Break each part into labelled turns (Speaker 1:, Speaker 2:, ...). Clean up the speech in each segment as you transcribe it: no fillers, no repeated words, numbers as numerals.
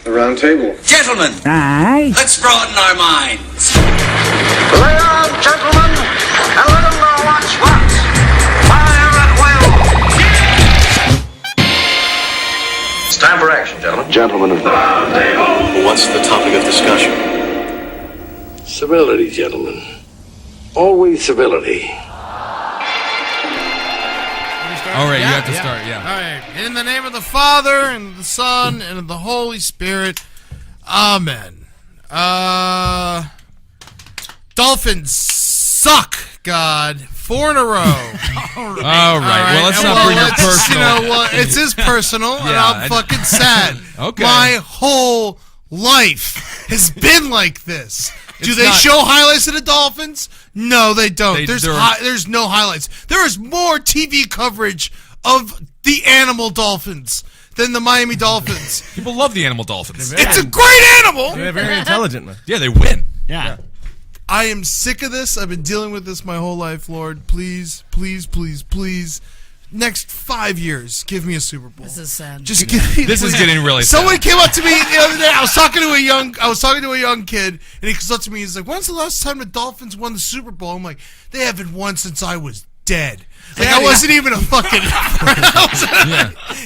Speaker 1: The round table.
Speaker 2: Gentlemen,
Speaker 3: Aye.
Speaker 2: let's broaden our minds.
Speaker 4: Lay on, gentlemen, and let them know what's what. Fire at will. It's time for action, gentlemen.
Speaker 1: Gentlemen of the round table.
Speaker 5: What's the topic of discussion?
Speaker 6: Civility, gentlemen. Always civility.
Speaker 7: All right, you have to start, yeah.
Speaker 8: All right. In the name of the Father, and the Son, and of the Holy Spirit. Amen. Dolphins suck, God. 4 in a row.
Speaker 7: All right. Well, let's not bring your personal.
Speaker 8: You know what? It's his personal, and I'm fucking sad.
Speaker 7: Okay.
Speaker 8: My whole life has been like this. Do they
Speaker 7: not-
Speaker 8: show highlights of the Dolphins? No, they don't. There's no highlights. There is more TV coverage of the animal dolphins than the Miami Dolphins.
Speaker 7: People love the animal dolphins.
Speaker 8: It's a great animal.
Speaker 9: They're very intelligent, man.
Speaker 7: Yeah, they win.
Speaker 9: Yeah.
Speaker 8: I am sick of this. I've been dealing with this my whole life, Lord. Please, please, please, please. Next 5 years, give me a Super Bowl.
Speaker 10: This is sad.
Speaker 8: Just give me.
Speaker 7: This is getting really sad.
Speaker 8: Someone came up to me the other day. I was talking to a young kid, and he comes up to me. He's like, "When's the last time the Dolphins won the Super Bowl?" I'm like, "They haven't won since I was dead. Like, I wasn't even a fucking."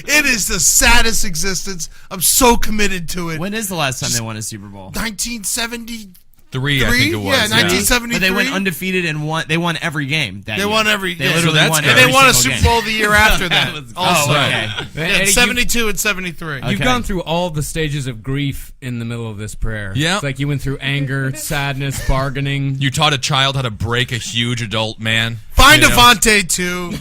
Speaker 8: It is the saddest existence. I'm so committed to it.
Speaker 11: When is the last time they won a Super Bowl?
Speaker 8: 1973.
Speaker 7: I think it was.
Speaker 8: Yeah, 1973.
Speaker 11: But they went undefeated and won. They won every game.
Speaker 8: They won every.
Speaker 11: They literally won.
Speaker 8: And they won a Super Bowl the year after that. Also,
Speaker 11: okay.
Speaker 8: Yeah, 72 and 73.
Speaker 12: You've gone through all the stages of grief in the middle of this prayer.
Speaker 7: Yeah.
Speaker 12: It's like you went through anger, sadness, bargaining.
Speaker 7: You taught a child how to break a huge adult man.
Speaker 8: Find Devontae too,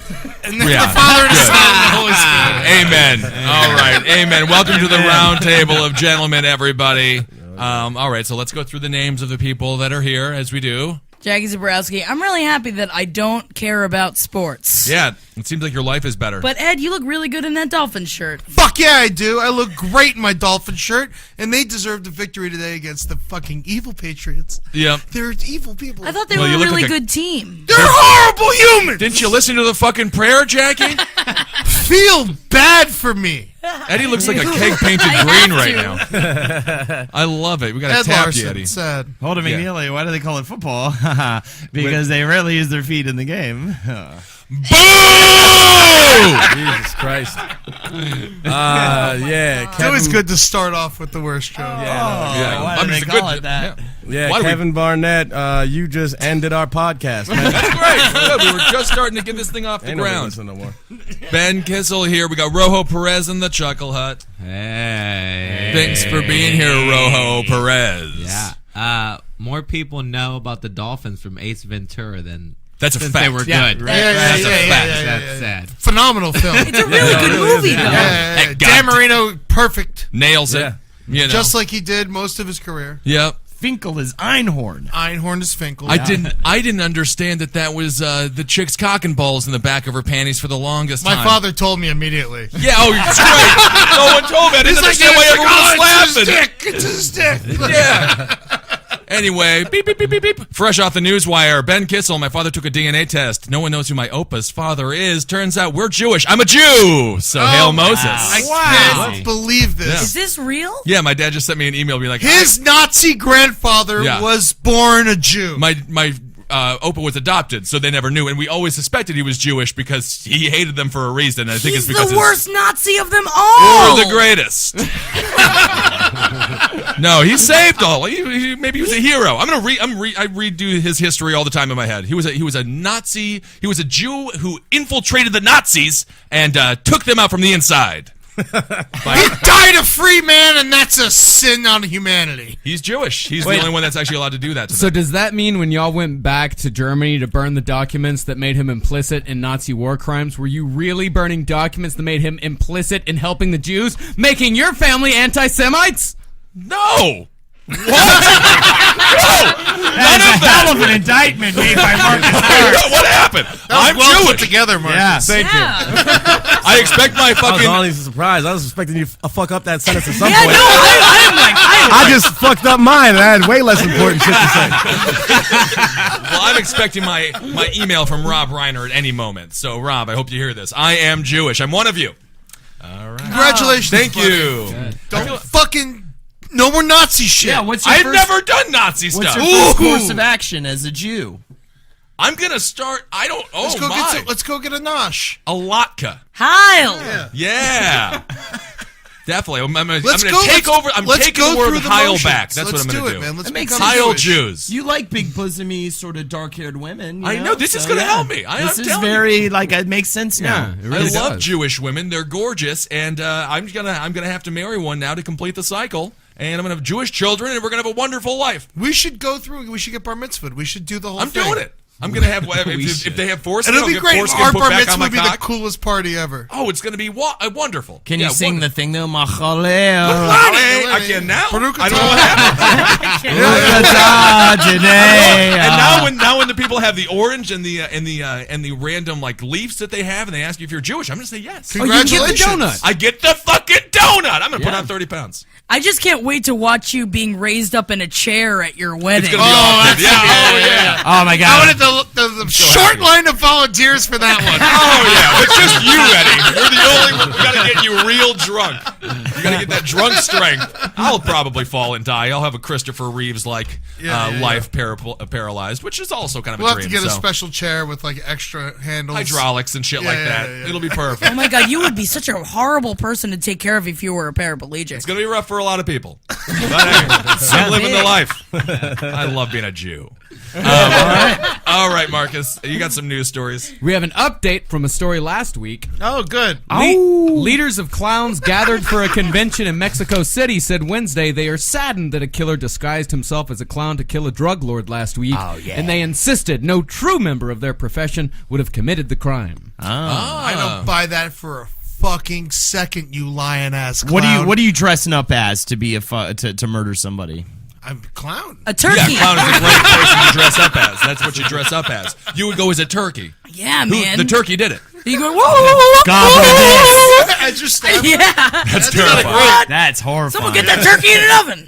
Speaker 8: and then the Father and the Son and the Holy Spirit.
Speaker 7: Amen. All right. Amen. Welcome to the round table of gentlemen, everybody. All right, so let's go through the names of the people that are here as we do.
Speaker 10: Jackie Zebrowski, I'm really happy that I don't care about sports.
Speaker 7: Yeah, it seems like your life is better.
Speaker 10: But Ed, you look really good in that Dolphin shirt.
Speaker 8: Fuck yeah, I do. I look great in my Dolphin shirt, and they deserved the victory today against the fucking evil Patriots.
Speaker 7: Yep.
Speaker 8: They're evil people.
Speaker 10: I thought they were a really good team.
Speaker 8: They're horrible humans!
Speaker 7: Didn't you listen to the fucking prayer, Jackie?
Speaker 8: Feel bad for me.
Speaker 7: Eddie looks like a keg painted green right now. I love it. We got to
Speaker 8: Ed
Speaker 7: tap
Speaker 8: Larson,
Speaker 7: you, Eddie.
Speaker 8: sad.
Speaker 11: Holden McNeely, why do they call it football? Because they rarely use their feet in the game.
Speaker 9: Jesus Christ. Yeah.
Speaker 8: It's always good to start off with the worst joke.
Speaker 11: Why do they call it that?
Speaker 9: Yeah, Kevin Barnett, you just ended our podcast, man.
Speaker 7: That's great. Good. We were just starting to get this thing off the ground.
Speaker 9: No more.
Speaker 7: Ben Kissel here. We got Rojo Perez in the Chuckle Hut.
Speaker 13: Hey.
Speaker 7: Thanks for being here, Rojo Perez.
Speaker 13: Yeah. More people know about the Dolphins from Ace Ventura than
Speaker 7: That's a
Speaker 13: since
Speaker 7: fact.
Speaker 13: they were
Speaker 8: Yeah.
Speaker 13: good.
Speaker 8: Yeah, yeah,
Speaker 7: That's a
Speaker 8: yeah,
Speaker 7: fact.
Speaker 8: yeah,
Speaker 13: That's sad.
Speaker 8: Phenomenal film.
Speaker 10: It's a really good movie, though.
Speaker 8: Yeah. Dan Marino, perfect.
Speaker 7: Nails it.
Speaker 9: Yeah.
Speaker 7: You know.
Speaker 8: Just like he did most of his career.
Speaker 7: Yep.
Speaker 11: Finkel is Einhorn.
Speaker 8: Einhorn is Finkel.
Speaker 7: I didn't understand that was the chick's cock and balls in the back of her panties for the longest time.
Speaker 8: My father told me immediately.
Speaker 7: Yeah, it's great. No one told me. I didn't understand why everyone was laughing.
Speaker 8: It's his dick.
Speaker 7: Yeah. Anyway, beep, beep, beep, beep, beep. Fresh off the newswire, Ben Kissel, my father took a DNA test. No one knows who my Opa's father is. Turns out we're Jewish. I'm a Jew. So hail Moses.
Speaker 8: I can't believe this.
Speaker 10: Is this real?
Speaker 7: Yeah, my dad just sent me an email being like,
Speaker 8: His Nazi grandfather was born a Jew.
Speaker 7: My Opa was adopted, so they never knew, and we always suspected he was Jewish because he hated them for a reason. I think
Speaker 10: He's
Speaker 7: it's because
Speaker 10: the worst Nazi of them all.
Speaker 7: Or the greatest. No, he saved all. Maybe he was a hero. I redo his history all the time in my head. He was a Nazi. He was a Jew who infiltrated the Nazis and took them out from the inside.
Speaker 8: He died a free man, and that's a sin on humanity.
Speaker 7: He's Jewish. He's the only one that's actually allowed to do that to
Speaker 12: So
Speaker 7: them.
Speaker 12: does that mean when y'all went back to Germany to burn the documents that made him implicit in Nazi war crimes, were you really burning documents that made him implicit in helping the Jews, making your family anti-Semites?
Speaker 7: No! What? No!
Speaker 11: None of that. Hell of an indictment made by Marcus Hart.
Speaker 7: What happened? I'm
Speaker 8: well
Speaker 7: Jewish.
Speaker 8: put together, Marcus.
Speaker 9: Yeah, thank you.
Speaker 7: I expect my
Speaker 9: I was
Speaker 7: fucking.
Speaker 9: honestly surprised. I was expecting you to fuck up that sentence at some
Speaker 10: Yeah,
Speaker 9: point.
Speaker 10: no,
Speaker 9: I just fucked up mine, and I had way less important shit to say.
Speaker 7: Well, I'm expecting my email from Rob Reiner at any moment. So, Rob, I hope you hear this. I am Jewish. I'm one of you.
Speaker 8: All right. Congratulations.
Speaker 7: Thank you.
Speaker 8: Don't fucking No more Nazi shit.
Speaker 11: Yeah, what's your
Speaker 7: I've
Speaker 11: first,
Speaker 7: never done Nazi
Speaker 11: what's
Speaker 7: stuff.
Speaker 11: your first course of action as a Jew?
Speaker 7: I'm gonna start. I don't. Oh
Speaker 8: Let's go
Speaker 7: my!
Speaker 8: let's go get a nosh.
Speaker 7: A latka.
Speaker 10: Heil.
Speaker 7: Yeah. Definitely. I'm gonna
Speaker 8: Let's go-
Speaker 7: take
Speaker 8: let's-
Speaker 7: over. I'm
Speaker 8: let's
Speaker 7: taking
Speaker 8: go
Speaker 7: the word
Speaker 8: through the
Speaker 7: Heil
Speaker 8: motions.
Speaker 7: back. That's
Speaker 8: Let's
Speaker 7: what I'm
Speaker 8: do
Speaker 7: gonna
Speaker 8: it,
Speaker 7: do.
Speaker 8: man. Let's
Speaker 11: That makes
Speaker 8: become
Speaker 11: sense.
Speaker 7: Heil
Speaker 8: Jewish.
Speaker 7: Jews.
Speaker 11: You like big bosomy, sort of dark-haired women.
Speaker 7: I know, this is gonna help me. I'm
Speaker 11: This is
Speaker 7: telling you.
Speaker 11: very it makes sense now.
Speaker 12: it really
Speaker 7: I love
Speaker 12: does.
Speaker 7: Jewish women. They're gorgeous, and I'm gonna have to marry one now to complete the cycle. And I'm gonna have Jewish children, and we're gonna have a wonderful life.
Speaker 8: We should go through. We should get bar mitzvah. We should do the whole
Speaker 7: I'm
Speaker 8: thing.
Speaker 7: doing it. I'm gonna have if they have foreskin,
Speaker 8: It'll
Speaker 7: I'll
Speaker 8: be
Speaker 7: get
Speaker 8: great.
Speaker 7: foreskin
Speaker 8: Our
Speaker 7: put
Speaker 8: bar
Speaker 7: back
Speaker 8: mitzvah
Speaker 7: on my
Speaker 8: would be the
Speaker 7: cock.
Speaker 8: coolest party ever.
Speaker 7: Oh, it's gonna be wonderful.
Speaker 11: Can you sing
Speaker 7: wonderful.
Speaker 11: the thing though? Machalel.
Speaker 7: I can now.
Speaker 8: Baruch
Speaker 7: I don't know what happened. And now when the people have the orange and the random like leaves that they have, and they ask you if you're Jewish, I'm gonna say yes.
Speaker 12: Oh, you get the
Speaker 8: Congratulations.
Speaker 12: donut.
Speaker 7: I get the fucking donut. I'm gonna put on 30 pounds.
Speaker 10: I just can't wait to watch you being raised up in a chair at your wedding.
Speaker 7: It's gonna be awesome. Yeah.
Speaker 11: Oh my
Speaker 8: I
Speaker 11: God!
Speaker 8: wanted the short line of volunteers for that one.
Speaker 7: Oh yeah, it's just you, Eddie. You're the only one. We gotta get you real drunk. You gotta get that drunk strength. I'll probably fall and die. I'll have a Christopher Reeves like life paralyzed, which is also kind of
Speaker 8: We'll
Speaker 7: a
Speaker 8: have
Speaker 7: dream.
Speaker 8: to get a
Speaker 7: so.
Speaker 8: special chair with like extra handles.
Speaker 7: Hydraulics and shit like that.
Speaker 8: yeah.
Speaker 7: It'll be perfect.
Speaker 10: Oh my God, you would be such a horrible person to take care of if you were a paraplegic.
Speaker 7: It's gonna be rough for a lot of people. But hey, I'm living the life. I love being a Jew. All right, Marcus, you got some news stories.
Speaker 12: We have an update from a story last week.
Speaker 8: Oh, good.
Speaker 12: Leaders of clowns gathered for a convention in Mexico City said Wednesday they are saddened that a killer disguised himself as a clown to kill a drug lord last week, and they insisted no true member of their profession would have committed the crime.
Speaker 8: I don't buy that for a fucking second, you lying ass clown.
Speaker 11: What are you dressing up as to be to murder somebody?
Speaker 8: I'm a clown.
Speaker 10: A turkey.
Speaker 7: Yeah, clown is a great person to dress up as. That's what you dress up as. You would go as a turkey.
Speaker 10: Yeah, man.
Speaker 7: The turkey did it.
Speaker 10: You go, whoa, whoa, whoa,
Speaker 11: Gobble this.
Speaker 8: As your stammer?
Speaker 10: Yeah.
Speaker 7: That's terrifying.
Speaker 10: What?
Speaker 11: That's horrifying.
Speaker 10: Someone get that turkey in an oven.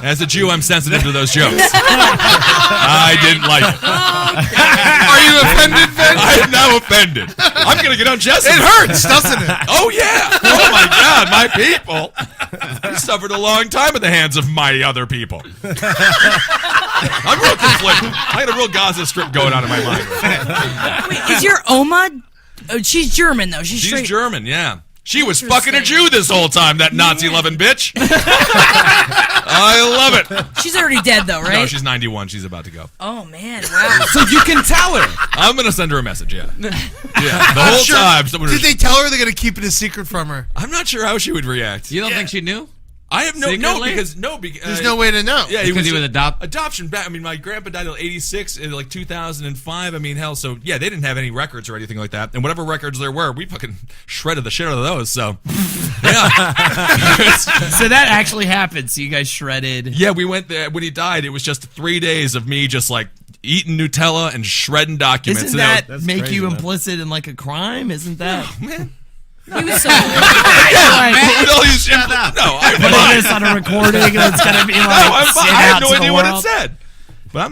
Speaker 7: As a Jew, I'm sensitive to those jokes. I didn't like it.
Speaker 8: Are you offended, Ben?
Speaker 7: I am now offended. I'm going to get on Jesse.
Speaker 8: It hurts, doesn't it?
Speaker 7: Oh, yeah. Oh, my God. My people. I suffered a long time at the hands of my other people. I'm real conflicted. I got a real Gaza strip going on in my mind.
Speaker 10: Wait, is your Oma? Oh, she's German, though. She's
Speaker 7: She's
Speaker 10: straight.
Speaker 7: German, yeah. She was fucking a Jew this whole time, that Nazi-loving bitch. I love it.
Speaker 10: She's already dead, though, right?
Speaker 7: No, she's 91. She's about to go.
Speaker 10: Oh, man. Wow.
Speaker 12: So you can tell her.
Speaker 7: I'm going to send her a message, yeah. Yeah, the whole time.
Speaker 8: Did they tell her they're going to keep it a secret from her?
Speaker 7: I'm not sure how she would react.
Speaker 13: You don't think she knew?
Speaker 7: I have no
Speaker 13: Secretly?
Speaker 7: because
Speaker 8: There's no way to know.
Speaker 7: Yeah,
Speaker 13: Because he was
Speaker 7: adoption back. I mean, my grandpa died in '86, in like 2005. I mean, hell, so yeah, they didn't have any records or anything like that. And whatever records there were, we fucking shredded the shit out of those. So yeah,
Speaker 11: So that actually happened. So you guys shredded.
Speaker 7: yeah, we went there when he died. It was just 3 days of me just like eating Nutella and shredding documents.
Speaker 11: Isn't
Speaker 7: And
Speaker 11: that make
Speaker 9: crazy,
Speaker 11: you
Speaker 9: man.
Speaker 11: implicit in like a crime? Isn't that?
Speaker 7: man?
Speaker 10: He was so
Speaker 7: No, I'm
Speaker 11: Putting
Speaker 7: fine.
Speaker 11: this on a recording that's gonna be like.
Speaker 7: No, I'm fine.
Speaker 11: sent
Speaker 7: I have
Speaker 11: out
Speaker 7: no
Speaker 11: to the
Speaker 7: idea what it
Speaker 11: world.
Speaker 7: said. But I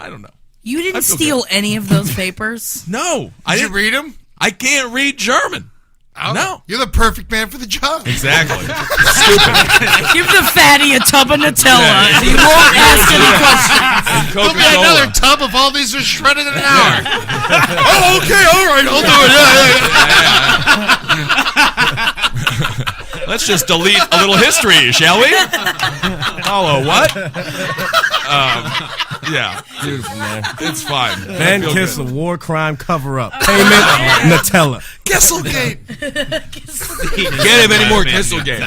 Speaker 7: don't know.
Speaker 10: You
Speaker 7: I
Speaker 10: didn't
Speaker 7: feel
Speaker 10: steal any of those papers?
Speaker 7: No, I
Speaker 8: Did you
Speaker 7: didn't
Speaker 8: read them?
Speaker 7: I can't read German. No.
Speaker 8: You're the perfect man for the job.
Speaker 7: Exactly.
Speaker 10: Give the fatty a tub of Nutella, and he won't ask any questions.
Speaker 7: And
Speaker 8: There'll be
Speaker 7: Coca-Cola.
Speaker 8: another tub if all these are shredded in an hour. Oh, okay, all right, I'll do it. Yeah.
Speaker 7: Let's just delete a little history, shall we? Oh, what? Yeah.
Speaker 9: Beautiful, man.
Speaker 7: It's fine.
Speaker 9: Ben
Speaker 7: I feel
Speaker 9: Kissel,
Speaker 7: good.
Speaker 9: war crime cover up. Payment, Nutella.
Speaker 8: Kisselgate.
Speaker 7: Can't have any more Kissel games.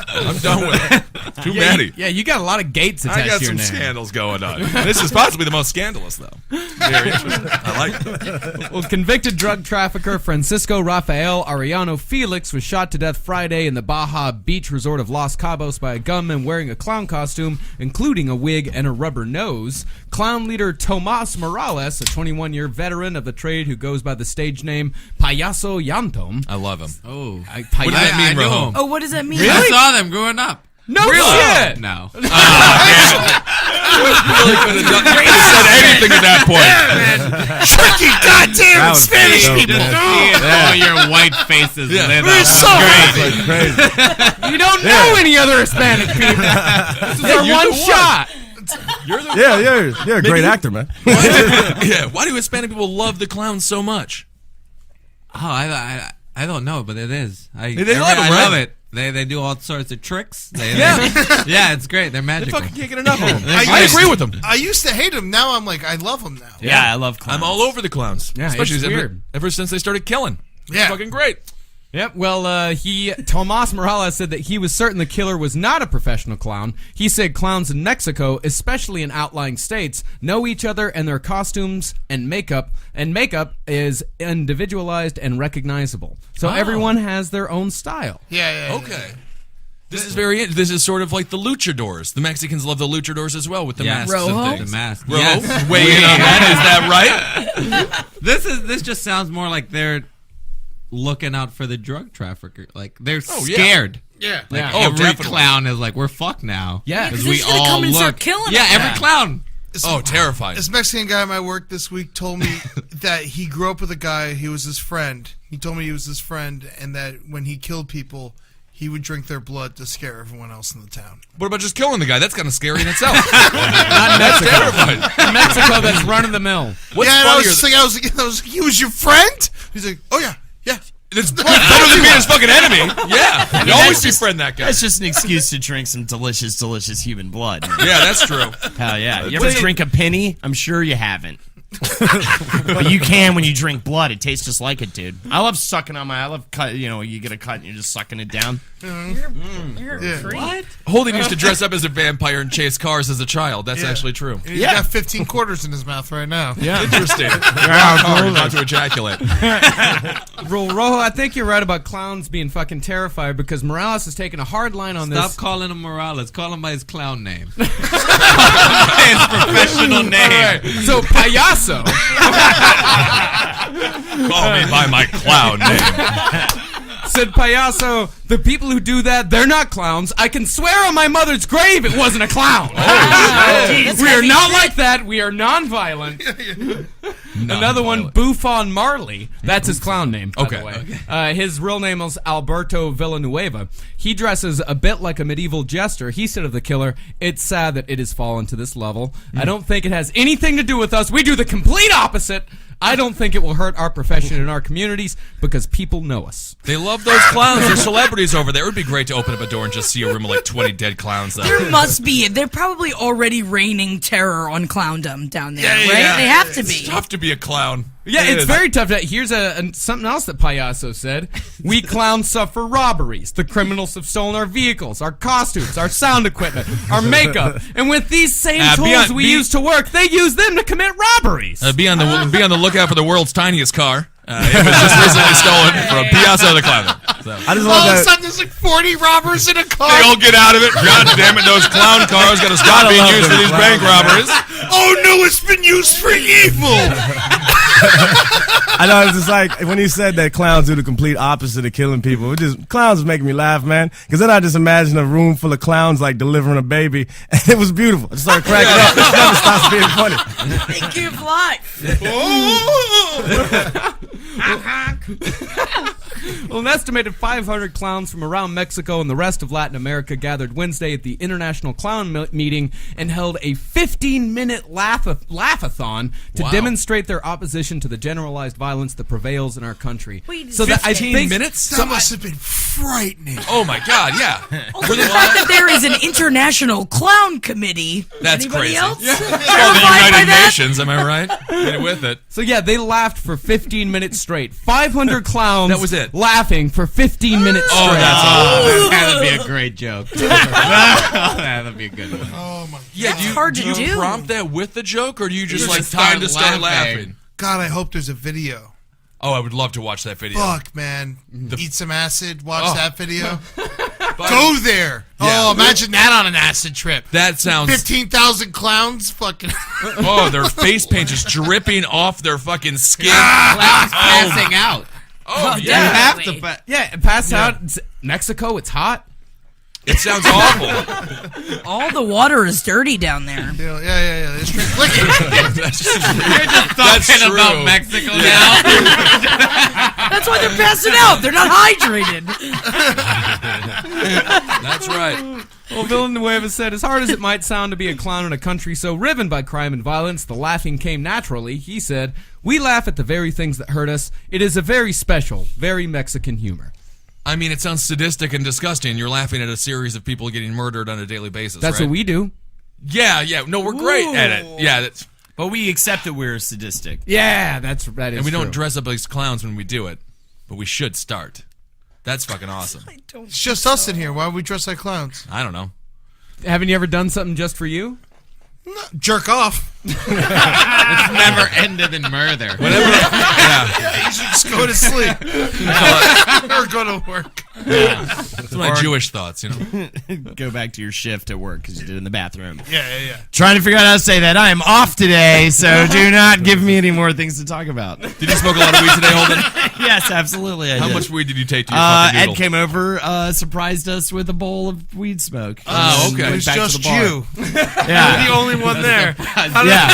Speaker 7: I'm done with it. Too many.
Speaker 12: Yeah, you got a lot of gates
Speaker 7: I
Speaker 12: attached
Speaker 7: got
Speaker 12: to your
Speaker 7: some
Speaker 12: name.
Speaker 7: scandals going on. This is possibly the most scandalous, though. Very interesting. I like it.
Speaker 12: Well, convicted drug trafficker Francisco Rafael Arellano Felix was shot to death Friday in the Baja Beach resort of Los Cabos by a gunman wearing a clown costume, including a wig and a rubber nose. Clown leader Tomas Morales, a 21-year veteran of the trade who goes by the stage name Payaso Yantom.
Speaker 7: I love him.
Speaker 13: Oh.
Speaker 7: What does that mean,
Speaker 13: I knew
Speaker 7: Rojo?
Speaker 13: him.
Speaker 10: Oh, what does that mean?
Speaker 13: I saw them growing up.
Speaker 12: No
Speaker 13: Really?
Speaker 12: shit!
Speaker 13: No.
Speaker 7: Ah, damn it. really could have said anything at that point.
Speaker 8: Tricky, goddamn Spanish people.
Speaker 13: All your white faces.
Speaker 7: Yeah.
Speaker 8: We're so happy.
Speaker 9: Crazy.
Speaker 12: You don't know any other Hispanic people. This is our
Speaker 7: you're
Speaker 12: one
Speaker 7: the one.
Speaker 12: shot.
Speaker 9: You're a great actor, man.
Speaker 7: Why do Hispanic people love the clowns so much?
Speaker 13: Oh, I don't know, but it is.
Speaker 7: They love them,
Speaker 13: I
Speaker 7: right?
Speaker 13: love it. They do all sorts of tricks.
Speaker 7: Yeah.
Speaker 13: It's great. They're
Speaker 7: They
Speaker 13: magical.
Speaker 7: fucking can't get enough of them.
Speaker 8: I
Speaker 7: I
Speaker 8: used
Speaker 7: agree
Speaker 8: to-
Speaker 7: with them.
Speaker 8: I used to hate him. Now I'm like, I love him now.
Speaker 11: Yeah, I love clowns.
Speaker 7: I'm all over the clowns.
Speaker 12: Yeah,
Speaker 7: especially
Speaker 12: it's weird.
Speaker 7: ever since they started killing.
Speaker 8: Yeah.
Speaker 7: It's fucking great.
Speaker 12: Yep. Well, Tomas Morales said that he was certain the killer was not a professional clown. He said clowns in Mexico, especially in outlying states, know each other and their costumes and makeup is individualized and recognizable. So everyone has their own style.
Speaker 8: Yeah.
Speaker 7: Okay. This is sort of like the luchadors. The Mexicans love the luchadors as well with the masks
Speaker 10: Rojo?
Speaker 7: and things.
Speaker 13: The mask.
Speaker 7: Rojo?
Speaker 13: Yes.
Speaker 7: Weigh in on that. Is that right?
Speaker 13: This just sounds more like they're looking out for the drug trafficker. Like they're scared.
Speaker 8: Yeah.
Speaker 13: Like
Speaker 12: Yeah.
Speaker 13: every
Speaker 7: definitely.
Speaker 13: clown is like, we're fucked now.
Speaker 12: Yeah.
Speaker 13: because
Speaker 10: they're
Speaker 13: we
Speaker 10: just gonna
Speaker 13: all
Speaker 10: come and
Speaker 13: look.
Speaker 10: start killing
Speaker 13: yeah,
Speaker 10: us.
Speaker 13: every clown.
Speaker 7: Terrifying.
Speaker 8: This Mexican guy at my work this week told me that he grew up with a guy. He was his friend. He told me he was his friend, and that when he killed people, he would drink their blood to scare everyone else in the town.
Speaker 7: What about just killing the guy? That's kind of scary in itself.
Speaker 12: Not in
Speaker 7: That's
Speaker 12: Mexico.
Speaker 7: terrifying.
Speaker 12: In Mexico, that's run of the mill.
Speaker 7: What's
Speaker 8: yeah, and I was
Speaker 7: funnier?
Speaker 8: just like, I was like, he was your friend? He's like, oh yeah.
Speaker 7: It's better than being his fucking enemy. Yeah, you always befriend that guy.
Speaker 11: That's just an excuse to drink some delicious, delicious human blood.
Speaker 7: Yeah, that's true.
Speaker 11: Hell yeah. You ever drink a penny? I'm sure you haven't. But you can when you drink blood. It tastes just like it, dude. I love sucking on I love cut. You know, you get a cut and you're just sucking it down.
Speaker 10: You're a freak.
Speaker 13: What?
Speaker 7: Holden used to dress up as a vampire and chase cars as a child. That's actually true.
Speaker 8: And he's got 15 quarters in his mouth right now.
Speaker 12: Yeah.
Speaker 7: Interesting. Hard not to ejaculate.
Speaker 12: Rojo, I think you're right about clowns being fucking terrified because Morales is taking a hard line on
Speaker 13: Stop
Speaker 12: this.
Speaker 13: calling him Morales. Call him by his clown name. His professional name.
Speaker 12: So, payaso.
Speaker 7: Call me by my clown name.
Speaker 12: Said payaso, the people who do that, they're not clowns. I can swear on my mother's grave it wasn't a clown. We are not like that. We are non-violent. Another one, Buffon Marley. That's his clown name, by the way. His real name is Alberto Villanueva. He dresses a bit like a medieval jester. He said of the killer, it's sad that it has fallen to this level. I don't think it has anything to do with us. We do the complete opposite. I don't think it will hurt our profession and our communities because people know us.
Speaker 7: They love those clowns. They're celebrities over there. It would be great to open up a door and just see a room of like 20 dead clowns.
Speaker 10: There must be. They're probably already raining terror on clowndom down there, right?
Speaker 7: Yeah.
Speaker 10: They have to
Speaker 7: It's
Speaker 10: be.
Speaker 7: tough to be a clown.
Speaker 12: Yeah,
Speaker 7: It
Speaker 12: it's
Speaker 7: is.
Speaker 12: very tough. Here's something else that Payaso said. We clowns suffer robberies. The criminals have stolen our vehicles, our costumes, our sound equipment, our makeup. And with these same tools we use to work, they use them to commit robberies.
Speaker 7: Be on the lookout for the world's tiniest car. It was just recently stolen from Piazza the Clown. So.
Speaker 9: I just
Speaker 8: All
Speaker 9: love
Speaker 8: of a
Speaker 9: that.
Speaker 8: sudden, there's like 40 robbers in a car.
Speaker 7: They all get out of it. God damn it, those clown cars got to stop being used for these bank robberies.
Speaker 8: Oh no, it's been used for evil.
Speaker 9: I know, it's just like when he said that clowns do the complete opposite of killing people. Clowns was making me laugh, man. Because then I just imagine a room full of clowns like delivering a baby, and it was beautiful. I just started cracking up. It never stops being funny.
Speaker 10: They give life.
Speaker 12: Well, an estimated 500 clowns from around Mexico and the rest of Latin America gathered Wednesday at the International Clown Meeting and held a 15-minute laugh-a-thon to demonstrate their opposition to the generalized violence that prevails in our country.
Speaker 10: Wait,
Speaker 12: so that I
Speaker 7: 15
Speaker 12: think
Speaker 7: minutes?
Speaker 8: That must have been frightening.
Speaker 7: Oh my God, yeah.
Speaker 10: Also, the fact that there is an international clown committee.
Speaker 7: That's
Speaker 10: Anybody
Speaker 7: crazy.
Speaker 10: else?
Speaker 7: Yeah. It's called the
Speaker 10: Terrified by
Speaker 7: United
Speaker 10: that?
Speaker 7: Nations, am I right? Get it with it.
Speaker 12: So yeah, they laughed for 15 minutes straight. 500 clowns
Speaker 7: That was it.
Speaker 12: laughing for 15 minutes straight.
Speaker 7: Oh, that's all.
Speaker 13: That'd be a great joke. That'd be a good one.
Speaker 8: Oh my.
Speaker 7: Yeah,
Speaker 10: That's hard to
Speaker 7: do.
Speaker 10: do.
Speaker 7: Prompt that with the joke, or do you just
Speaker 13: You
Speaker 7: like
Speaker 13: just
Speaker 7: time to start
Speaker 13: start
Speaker 7: laughing?
Speaker 13: laughing.
Speaker 8: God, I hope there's a video.
Speaker 7: Oh, I would love to watch that video.
Speaker 8: Fuck, man. Eat some acid. Watch that video.
Speaker 7: But-
Speaker 8: Go there.
Speaker 7: Yeah.
Speaker 8: Oh, imagine that on an acid trip.
Speaker 7: That sounds.
Speaker 8: 15,000 clowns. Fucking.
Speaker 7: Oh, their face paint just dripping off their fucking skin.
Speaker 13: Clowns passing out.
Speaker 7: Oh,
Speaker 10: Oh,
Speaker 7: yeah.
Speaker 10: definitely.
Speaker 12: Yeah, pass out. It's Mexico, it's hot.
Speaker 7: It sounds awful.
Speaker 10: All the water is dirty down there.
Speaker 8: Yeah. They drink liquid.
Speaker 13: You're just talking about Mexico now.
Speaker 10: That's why they're passing out. They're not hydrated.
Speaker 7: That's right.
Speaker 12: Well, Villanueva said, as hard as it might sound to be a clown in a country so riven by crime and violence, the laughing came naturally. He said, we laugh at the very things that hurt us. It is a very special, very Mexican humor.
Speaker 7: I mean, it sounds sadistic and disgusting. You're laughing at a series of people getting murdered on a daily basis,
Speaker 12: That's
Speaker 7: right?
Speaker 12: what we do.
Speaker 7: Yeah. No, we're great at it. Yeah,
Speaker 11: But we accept that we're sadistic.
Speaker 12: Yeah, that is
Speaker 7: and we don't
Speaker 12: true.
Speaker 7: dress up as clowns when we do it, but we should start. That's fucking awesome.
Speaker 8: It's just us in here. Why would we dress like clowns?
Speaker 7: I don't know.
Speaker 12: Haven't you ever done something just for you?
Speaker 8: Jerk off.
Speaker 13: It's never ended in murder.
Speaker 8: You should just go to sleep or go to work.
Speaker 7: That's my Jewish thoughts,
Speaker 11: Go back to your shift at work because you did it in the bathroom.
Speaker 8: Yeah.
Speaker 11: Trying to figure out how to say that. I am off today, so do not give me any more things to talk about.
Speaker 7: Did you smoke a lot of weed today, Holden?
Speaker 11: Yes, absolutely. I
Speaker 7: How
Speaker 11: did.
Speaker 7: much weed did you take to your fucking
Speaker 11: Ed
Speaker 7: noodle?
Speaker 11: came over, surprised us with a bowl of weed smoke.
Speaker 7: Oh,
Speaker 11: And
Speaker 7: okay.
Speaker 11: went
Speaker 8: It's
Speaker 11: back to
Speaker 8: just
Speaker 11: the bar.
Speaker 8: you.
Speaker 11: Yeah.
Speaker 8: You're the only one there.
Speaker 11: Yeah.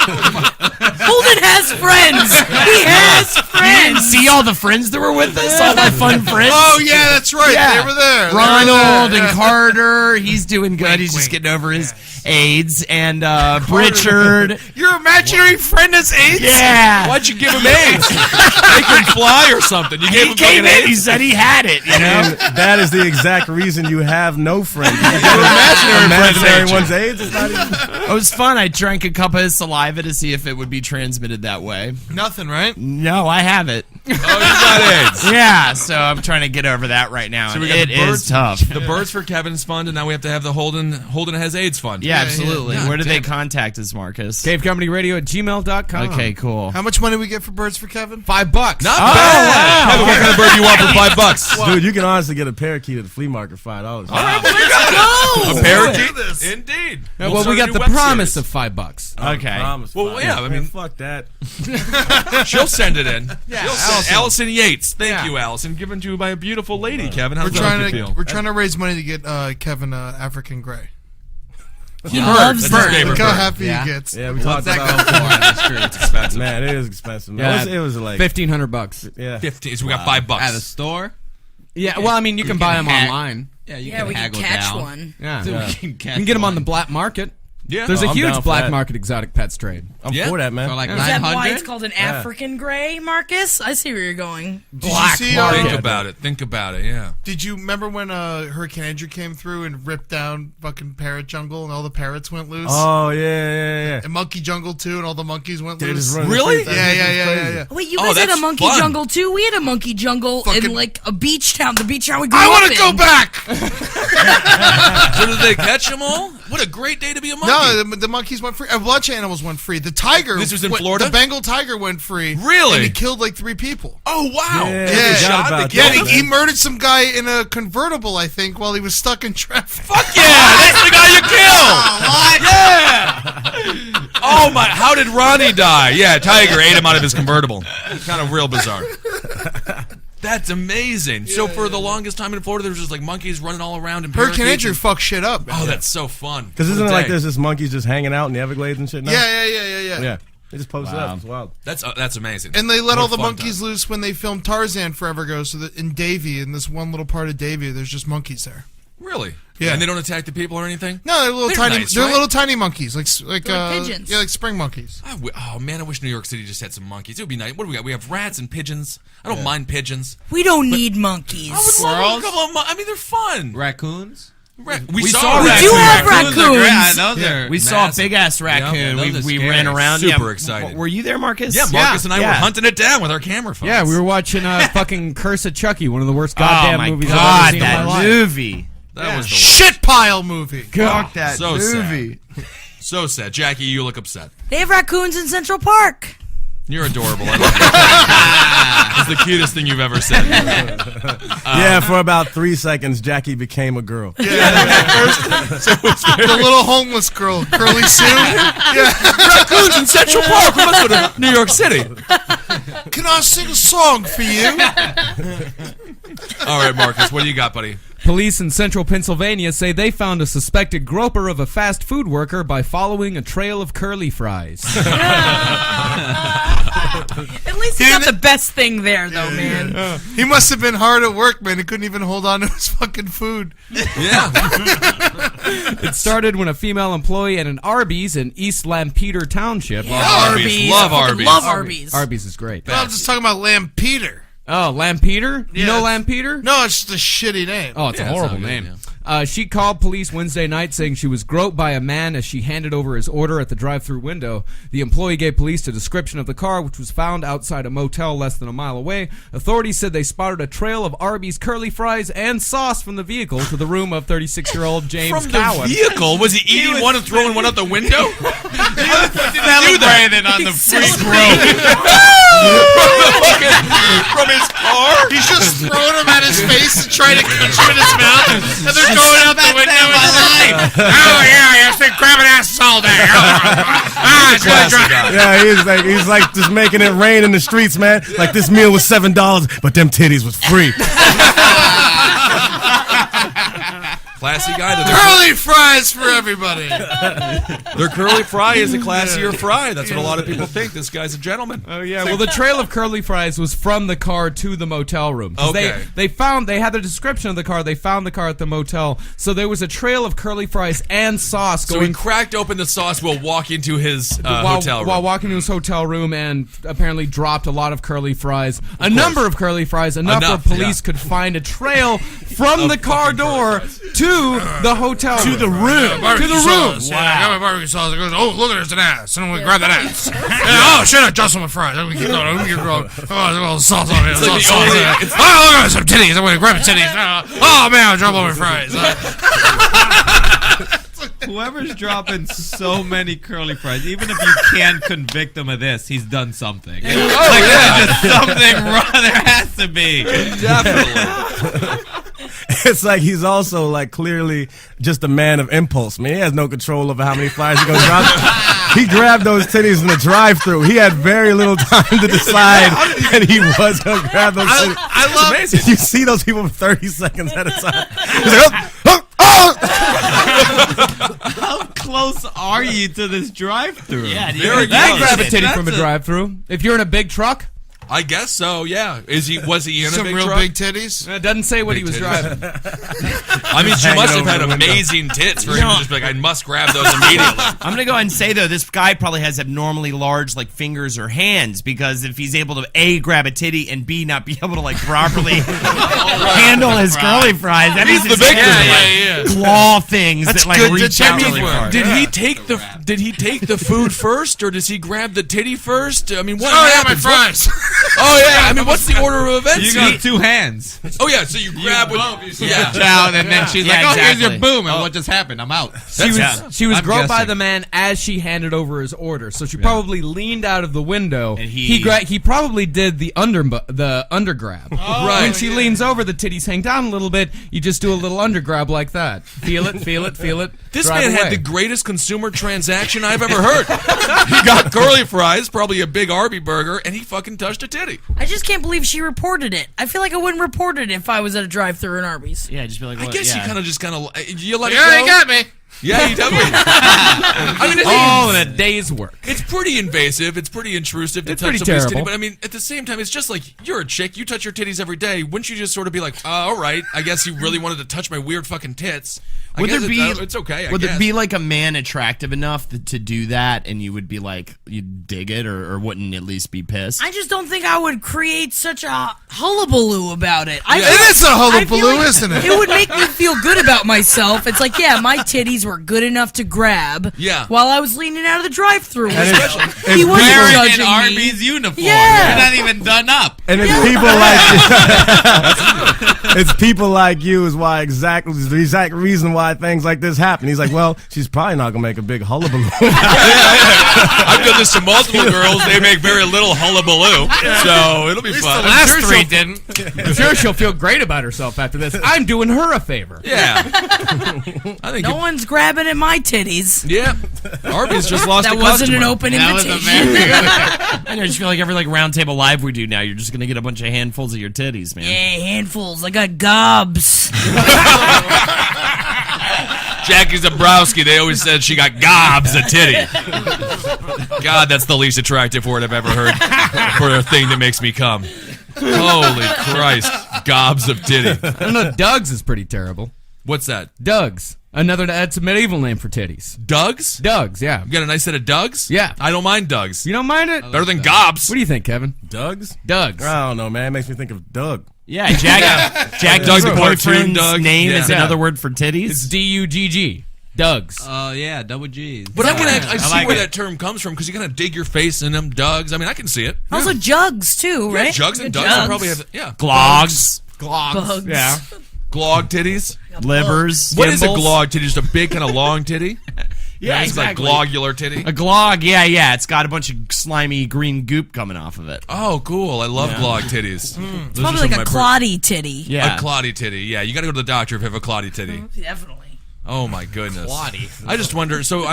Speaker 10: Holden has friends. He has friends.
Speaker 11: See all the friends that were with us? All my fun friends?
Speaker 8: Oh, yeah, that's right.
Speaker 11: Yeah.
Speaker 8: They were there.
Speaker 11: Ronald and Carter. He's doing good. He's just getting over his AIDS. And Richard.
Speaker 8: Your imaginary friend has AIDS?
Speaker 11: Yeah.
Speaker 7: Why'd you give him AIDS? Make him fly or something. You gave
Speaker 11: He
Speaker 7: him
Speaker 11: came
Speaker 7: fucking
Speaker 11: in. He
Speaker 7: AIDS?
Speaker 11: said he had it, you know?
Speaker 9: And that is the exact reason you have no friends.
Speaker 11: Imaginary
Speaker 9: Imaginary one's AIDS. It's not even.
Speaker 11: It was fun. I drank a cup of his saliva to see if it would be transmitted that way.
Speaker 8: Nothing, right?
Speaker 11: No, I have it.
Speaker 7: Oh, you got AIDS.
Speaker 11: Yeah, so I'm trying to get over that right now.
Speaker 7: So we
Speaker 11: and
Speaker 7: got
Speaker 11: it
Speaker 7: the birds,
Speaker 11: is tough.
Speaker 7: The Birds for Kevin's fund, and now we have to have the Holden has AIDS fund.
Speaker 11: Yeah, absolutely.
Speaker 7: Yeah.
Speaker 11: Where do
Speaker 7: God
Speaker 11: they
Speaker 7: damn it.
Speaker 11: contact us, Marcus?
Speaker 12: CaveComedyRadio@gmail.com.
Speaker 11: Okay, cool.
Speaker 8: How much money we get for Birds for Kevin?
Speaker 12: $5.
Speaker 7: Not bad.
Speaker 11: wow.
Speaker 7: Kevin, what kind of bird do you want for $5?
Speaker 9: Dude, you can honestly get a parakeet at the flea market for $5.
Speaker 7: A parakeet? Indeed.
Speaker 12: Well,
Speaker 7: We'll
Speaker 12: we
Speaker 7: start a
Speaker 12: got
Speaker 7: new
Speaker 12: the
Speaker 7: web
Speaker 12: promise
Speaker 7: series.
Speaker 12: of $5.
Speaker 11: Okay.
Speaker 7: Well, yeah, I mean,
Speaker 9: fuck that.
Speaker 7: she'll send it in.
Speaker 12: Yeah,
Speaker 7: Allison Yates. Thank
Speaker 12: Yeah.
Speaker 7: you, Allison. Given to you by a beautiful lady, Kevin. How's
Speaker 8: We're
Speaker 7: that make you feel?
Speaker 8: trying to raise money to get Kevin African Gray.
Speaker 10: He loves
Speaker 7: That's his
Speaker 10: that.
Speaker 7: favorite
Speaker 8: Look how
Speaker 7: bird.
Speaker 8: happy
Speaker 12: Yeah.
Speaker 8: he gets.
Speaker 9: Yeah, we talked about.
Speaker 7: That's true. It's expensive.
Speaker 9: Man, it is expensive.
Speaker 12: Yeah.
Speaker 9: Man. It was like
Speaker 12: $1,500.
Speaker 9: yeah.
Speaker 7: 15. So we got $5.
Speaker 13: At a store?
Speaker 12: Yeah, well, I mean, you can buy them online.
Speaker 13: Yeah, you
Speaker 10: Yeah,
Speaker 13: can
Speaker 10: we can
Speaker 13: haggle
Speaker 10: catch
Speaker 13: down.
Speaker 10: one.
Speaker 12: Yeah.
Speaker 13: So
Speaker 12: You
Speaker 13: we can catch
Speaker 12: can get them on
Speaker 13: one.
Speaker 12: the black market.
Speaker 7: Yeah.
Speaker 12: There's
Speaker 9: Oh,
Speaker 12: a
Speaker 9: I'm
Speaker 12: huge
Speaker 9: down for
Speaker 12: black
Speaker 9: that.
Speaker 12: market exotic pets trade.
Speaker 9: I'm
Speaker 7: Yeah.
Speaker 9: for that, man.
Speaker 13: For like
Speaker 10: Is that why
Speaker 13: 900?
Speaker 10: it's called an African gray, Marcus? I see where you're going.
Speaker 8: Did you see?
Speaker 7: Think about it. Think about it. Yeah.
Speaker 8: Did you remember when Hurricane Andrew came through and ripped down fucking parrot jungle and all the parrots went loose?
Speaker 9: Oh yeah.
Speaker 8: And monkey jungle too, and all the monkeys went
Speaker 9: They
Speaker 8: loose.
Speaker 9: just run
Speaker 7: Really?
Speaker 9: the streets.
Speaker 8: Yeah.
Speaker 10: Wait, you
Speaker 7: Oh,
Speaker 10: guys had a
Speaker 7: that's
Speaker 10: monkey
Speaker 7: fun.
Speaker 10: jungle too? We had a monkey jungle in
Speaker 8: Fucking-
Speaker 10: like a beach town, the beach town we grew
Speaker 8: I
Speaker 10: up
Speaker 8: want
Speaker 10: in.
Speaker 8: to go back.
Speaker 7: So did they catch them all? What a great day to be a monkey.
Speaker 8: No, the monkeys went free. A bunch of animals went free. The tiger.
Speaker 7: This was in Florida?
Speaker 8: The Bengal tiger went free.
Speaker 7: Really?
Speaker 8: And he killed like 3 people.
Speaker 7: Oh, wow.
Speaker 9: Yeah,
Speaker 8: I
Speaker 9: forgot
Speaker 7: Shot,
Speaker 9: about
Speaker 7: they
Speaker 8: Yeah,
Speaker 7: killed
Speaker 8: and
Speaker 7: him?
Speaker 8: he murdered some guy in a convertible, I think, while he was stuck in traffic.
Speaker 7: Fuck yeah, that's the guy you killed. Yeah. Oh my! How did Ronnie die? Yeah, Tiger ate him out of his convertible. Kind of real bizarre. That's amazing. So for the longest time in Florida, there was just like monkeys running all around and
Speaker 8: Hurricane
Speaker 7: parakeets
Speaker 8: Andrew
Speaker 7: and-
Speaker 8: fucked shit up.
Speaker 7: Oh, that's so fun.
Speaker 9: Because isn't it like there's this monkeys just hanging out in the Everglades and shit now?
Speaker 8: Yeah.
Speaker 9: Yeah. They just post it up. It's wild.
Speaker 7: That's amazing.
Speaker 8: And they let
Speaker 7: What
Speaker 8: all
Speaker 7: a
Speaker 8: the
Speaker 7: fun
Speaker 8: monkeys
Speaker 7: time.
Speaker 8: loose when they filmed Tarzan forever ago. So that in Davie, in this one little part of Davie, there's just monkeys there.
Speaker 7: Really?
Speaker 8: Yeah.
Speaker 7: And they don't attack the people or anything?
Speaker 8: No, they're little
Speaker 7: They're
Speaker 8: tiny.
Speaker 7: nice,
Speaker 8: they're
Speaker 7: right?
Speaker 8: little tiny monkeys, like
Speaker 10: They're like pigeons.
Speaker 8: Yeah, like spring monkeys.
Speaker 7: Oh man, I wish New York City just had some monkeys. It would be nice. What do we got? We have rats and pigeons. I don't mind pigeons.
Speaker 10: We don't need monkeys.
Speaker 7: I would love a couple of I mean, they're fun.
Speaker 13: Raccoons?
Speaker 7: We
Speaker 11: saw
Speaker 10: We
Speaker 11: raccoons.
Speaker 10: do have
Speaker 13: Raccoons are great.
Speaker 10: raccoons.
Speaker 13: I know they're
Speaker 11: We saw a
Speaker 7: massive.
Speaker 11: big ass raccoon.
Speaker 13: Yeah, those are
Speaker 11: we
Speaker 13: scary.
Speaker 11: ran around.
Speaker 7: Super
Speaker 11: Yeah,
Speaker 7: excited.
Speaker 11: Were you there, Marcus?
Speaker 7: Yeah, Marcus and I were hunting it down with our camera phones.
Speaker 12: Yeah, we were watching fucking Curse of Chucky, one of the worst
Speaker 11: Oh
Speaker 12: goddamn
Speaker 11: my
Speaker 12: movies
Speaker 11: god,
Speaker 12: I've ever seen in
Speaker 11: that
Speaker 12: my life.
Speaker 11: movie.
Speaker 7: That was the
Speaker 8: Shit pile movie.
Speaker 11: Fuck that
Speaker 7: So sad.
Speaker 11: movie.
Speaker 7: So sad. Jackie, you look upset.
Speaker 10: They have raccoons in Central Park.
Speaker 7: You're adorable. I love you. It's the cutest thing you've ever said.
Speaker 9: Yeah, for about 3 seconds, Jackie became a girl.
Speaker 8: The little homeless girl, Curly Sue.
Speaker 7: Raccoons in Central Park. We must go to New York City.
Speaker 8: Can I sing a song for you?
Speaker 7: All right, Marcus, what do you got, buddy?
Speaker 12: Police in central Pennsylvania say they found a suspected groper of a fast food worker by following a trail of curly fries.
Speaker 10: At least he got the best thing there, though, man.
Speaker 8: He must have been hard at work, man. He couldn't even hold on to his fucking food.
Speaker 7: Yeah.
Speaker 12: It started when a female employee at an Arby's in East Lampeter Township.
Speaker 7: Arby's. Love Arby's.
Speaker 10: Love Arby's.
Speaker 12: Arby's is great.
Speaker 8: No, I'm just talking about Lampeter.
Speaker 12: Oh, Lampeter? You know Lampeter?
Speaker 8: No, it's just a shitty name.
Speaker 12: Oh, it's a horrible name. She called police Wednesday night saying she was groped by a man as she handed over his order at the drive-thru window. The employee gave police a description of the car, which was found outside a motel less than a mile away. Authorities said they spotted a trail of Arby's curly fries and sauce from the vehicle to the room of 36-year-old James Cowan.
Speaker 7: From the vehicle? Was he eating one and throwing one out the window?
Speaker 11: Celebrating on the free
Speaker 7: From his car?
Speaker 8: He's just throwing them at his face and trying to catch him in his mouth, and they're going out the window. Oh yeah, I've been grabbing asses all day. It's really dry.
Speaker 9: Yeah, he's like just making it rain in the streets, man. Like this meal was $7, but them titties was free.
Speaker 7: Classy guy.
Speaker 8: Curly fries for everybody.
Speaker 7: Their curly fry is a classier fry. That's what a lot of people think. This guy's a gentleman.
Speaker 12: Oh yeah. Well, the trail of curly fries was from the car to the motel room.
Speaker 7: Okay.
Speaker 12: They had the description of the car. They found the car at the motel. So there was a trail of curly fries and sauce
Speaker 7: So he cracked open the sauce while walking to his hotel room.
Speaker 12: While walking to his hotel room, and apparently dropped a lot of curly fries. A number of curly fries. Enough where police could find a trail from the car door to the hotel room.
Speaker 8: To the room.
Speaker 12: To the room.
Speaker 8: Wow. I got my barbecue sauce. It goes, oh, look, there's an ass. And we grab that ass. Oh, shit, I just want my fries. I'm going to keep going. Oh, there's a little sauce on it. Oh, look at some titties. I'm going to grab the titties. Oh, man, I'll drop all my fries.
Speaker 13: Whoever's dropping so many curly fries, even if you can't convict him of this, he's done something. There's something wrong. There has to be.
Speaker 7: Definitely.
Speaker 9: It's like he's also like clearly just a man of impulse. Man, he has no control over how many fries he's gonna drop. He grabbed those titties in the drive-thru. He had very little time to decide, and he was gonna grab those titties.
Speaker 8: I love
Speaker 9: it. You see those people for 30 seconds at a time. He's like, oh.
Speaker 13: How close are you to this drive-thru?
Speaker 11: Yeah,
Speaker 12: You can grab a titty from a drive-thru if you're in a big truck.
Speaker 7: I guess so, yeah. Was he in
Speaker 8: some
Speaker 7: a big
Speaker 8: real
Speaker 7: truck?
Speaker 8: big titties?
Speaker 12: It doesn't say what he was driving.
Speaker 7: I mean, she must have had amazing tits for him to just be like, I must grab those immediately.
Speaker 11: I'm going to go ahead and say, though, this guy probably has abnormally large, like, fingers or hands, because if he's able to, A, grab a titty, and B, not be able to, like, properly handle his curly fries, that means
Speaker 7: the big
Speaker 11: claw things
Speaker 8: That's
Speaker 11: that, like,
Speaker 8: good
Speaker 11: reach out
Speaker 8: detective
Speaker 11: really
Speaker 8: work.
Speaker 11: far.
Speaker 7: Did he take the food first, or does he grab the titty first? I mean, what
Speaker 8: Oh, yeah, my
Speaker 7: happens?
Speaker 8: fries.
Speaker 7: Oh, yeah. I mean, what's the order of events?
Speaker 13: You got two hands.
Speaker 7: Oh, yeah, so you grab with... Yeah.
Speaker 13: Out, and then she's
Speaker 11: Yeah,
Speaker 13: like, oh, here's your
Speaker 11: exactly.
Speaker 13: boom, and what just happened? I'm out.
Speaker 12: She was
Speaker 13: I'm
Speaker 12: groped by
Speaker 13: guessing.
Speaker 12: the man as she handed over his order, so she probably leaned out of the window.
Speaker 11: And
Speaker 12: he probably did the undergrab.
Speaker 7: Right.
Speaker 12: When she leans over, the titties hang down a little bit. You just do a little undergrab like that. Feel it, feel it, feel it.
Speaker 7: This
Speaker 12: drive
Speaker 7: man had
Speaker 12: away.
Speaker 7: the greatest consumer transaction I've ever heard. He got curly fries, probably a big Arby burger, and he fucking touched a titty.
Speaker 10: I just can't believe she reported it. I feel like I wouldn't report it if I was at a drive-thru in Arby's.
Speaker 11: Yeah, just be like,
Speaker 7: I
Speaker 11: what?
Speaker 7: guess
Speaker 11: yeah.
Speaker 7: you kind of you let it
Speaker 8: Yeah,
Speaker 7: go.
Speaker 8: you got me.
Speaker 7: Yeah, you definitely. I mean,
Speaker 12: all in a day's work.
Speaker 7: It's pretty invasive. It's pretty intrusive to
Speaker 12: It's
Speaker 7: touch
Speaker 12: pretty
Speaker 7: somebody's
Speaker 12: terrible.
Speaker 7: titty. But I mean, at the same time, it's just like you're a chick. You touch your titties every day. Wouldn't you just sort of be like, all right, I guess you really wanted to touch my weird fucking tits.
Speaker 11: Would there be?
Speaker 7: It's okay.
Speaker 11: Would
Speaker 7: I
Speaker 11: there
Speaker 7: guess.
Speaker 11: be like a man attractive enough to do that, and you would be like, you'd dig it, or wouldn't at least be pissed?
Speaker 10: I just don't think I would create such a hullabaloo about it.
Speaker 8: It is a hullabaloo, isn't it?
Speaker 10: It would make me feel good about myself. It's like, yeah, my titties were good enough to grab.
Speaker 7: Yeah.
Speaker 10: While I was leaning out of the drive-thru. He
Speaker 13: Wearing
Speaker 10: wasn't
Speaker 13: an
Speaker 10: judging me.
Speaker 13: Arby's uniform.
Speaker 10: Yeah.
Speaker 13: You're not even done up.
Speaker 9: And it's people like it's people like you is why exactly the exact reason why things like this happen. He's like, well, she's probably not gonna make a big hullabaloo.
Speaker 7: I've done this to multiple girls. They make very little hullabaloo, so it'll be fun.
Speaker 8: Last three didn't.
Speaker 12: I'm sure she'll feel great about herself after this. I'm doing her a favor.
Speaker 7: Yeah. I think.
Speaker 10: No one's grabbing at my titties.
Speaker 7: Yeah. Arby's just lost
Speaker 10: That
Speaker 7: a
Speaker 10: wasn't
Speaker 7: customer.
Speaker 10: an open
Speaker 11: That was a
Speaker 10: invitation.
Speaker 11: I know, I just feel like every like Roundtable Live we do now, you're just gonna get a bunch of handfuls of your titties, man.
Speaker 10: Yeah, handfuls. I got gobs.
Speaker 7: Jackie Zebrowski, they always said she got gobs of titty. God, that's the least attractive word I've ever heard for a thing that makes me come. Holy Christ, gobs of titty.
Speaker 12: I don't know, Doug's is pretty terrible.
Speaker 7: What's that?
Speaker 12: Doug's. That's a medieval name for titties.
Speaker 7: Doug's?
Speaker 12: Doug's, yeah.
Speaker 7: You got a nice set of Doug's?
Speaker 12: Yeah.
Speaker 7: I don't mind Doug's.
Speaker 12: You don't mind it?
Speaker 7: Better than gobs.
Speaker 12: What do you think, Kevin?
Speaker 9: Doug's?
Speaker 12: Doug's.
Speaker 9: I don't know, man. It makes me think of Doug.
Speaker 11: Yeah, Jack's
Speaker 7: Doug the cartoon
Speaker 11: boyfriend's
Speaker 7: Doug.
Speaker 11: name
Speaker 7: Yeah.
Speaker 11: is another word for titties.
Speaker 12: It's D-U-G-G. Doug's.
Speaker 13: Oh, yeah, double G's.
Speaker 7: But I see
Speaker 13: like
Speaker 7: where
Speaker 13: it.
Speaker 7: that term comes from because you kind of dig your face in them Doug's. I mean, I can see it.
Speaker 10: Also, jugs too,
Speaker 7: Yeah,
Speaker 10: right?
Speaker 7: jugs and Doug's will probably have, yeah.
Speaker 11: Glogs.
Speaker 10: Bugs.
Speaker 11: Yeah.
Speaker 7: Glog titties.
Speaker 11: Livers.
Speaker 7: What is a
Speaker 11: gimbals.
Speaker 7: glog titty? Just a big kind of long titty?
Speaker 11: Yeah,
Speaker 7: it's
Speaker 11: exactly.
Speaker 7: like globular titty.
Speaker 11: A glog, yeah. It's got a bunch of slimy green goop coming off of it.
Speaker 7: Oh, cool. I love glog titties.
Speaker 10: It's probably like a cloddy titty.
Speaker 11: Yeah.
Speaker 7: A cloddy titty. Yeah, you got to go to the doctor if you have a cloddy titty.
Speaker 10: Definitely.
Speaker 7: Oh my goodness.
Speaker 11: Cloddy.
Speaker 7: I just wonder. So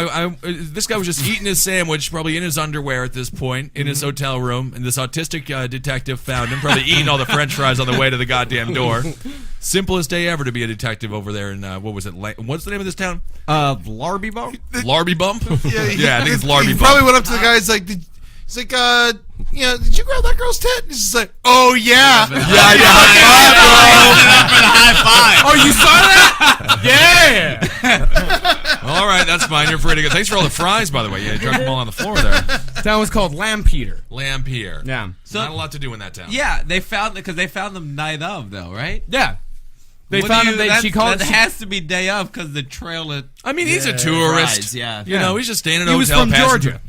Speaker 7: this guy was just eating his sandwich, probably in his underwear at this point, in his hotel room, and this autistic detective found him, probably eating all the French fries on the way to the goddamn door. Simplest day ever to be a detective over there in what was it? What's the name of this town?
Speaker 11: Larby Bump?
Speaker 7: Larby Bump? Yeah, I think it's Larby
Speaker 8: He
Speaker 7: Bump.
Speaker 8: probably went up to the guy. He's like, did you grab that girl's tit? And he's just like, oh yeah.
Speaker 12: Oh, you saw that? Yeah.
Speaker 7: All right, that's fine. You're free to go. Thanks for all the fries, by the way. Yeah, you dropped them all on the floor there.
Speaker 12: That was called Lampeter.
Speaker 7: Lampier.
Speaker 12: Yeah.
Speaker 7: Not a lot to do in that town.
Speaker 13: Yeah, they found them night of, though, right?
Speaker 12: Yeah. They
Speaker 13: What
Speaker 12: found
Speaker 13: do
Speaker 12: him.
Speaker 13: you-
Speaker 12: She called.
Speaker 13: That has to be day of because the trailer.
Speaker 7: I mean, he's a tourist.
Speaker 11: Rides, yeah.
Speaker 7: You know, he's just staying in a
Speaker 12: He was
Speaker 7: hotel.
Speaker 12: from
Speaker 7: passenger.
Speaker 12: Georgia.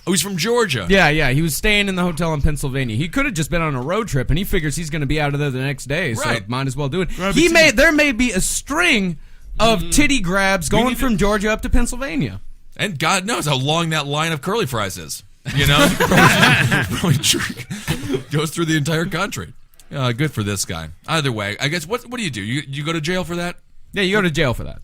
Speaker 7: Oh, he's from Georgia.
Speaker 12: Yeah. He was staying in the hotel in Pennsylvania. He could have just been on a road trip, and he figures he's going to be out of there the next day, so
Speaker 7: Right.
Speaker 12: might as well do it. There may be a string of titty grabs going from Georgia up to Pennsylvania.
Speaker 7: And God knows how long that line of curly fries is. You know? Probably goes through the entire country. Good for this guy. Either way, I guess, what do? You go to jail for that?
Speaker 12: Yeah, you go to jail for that.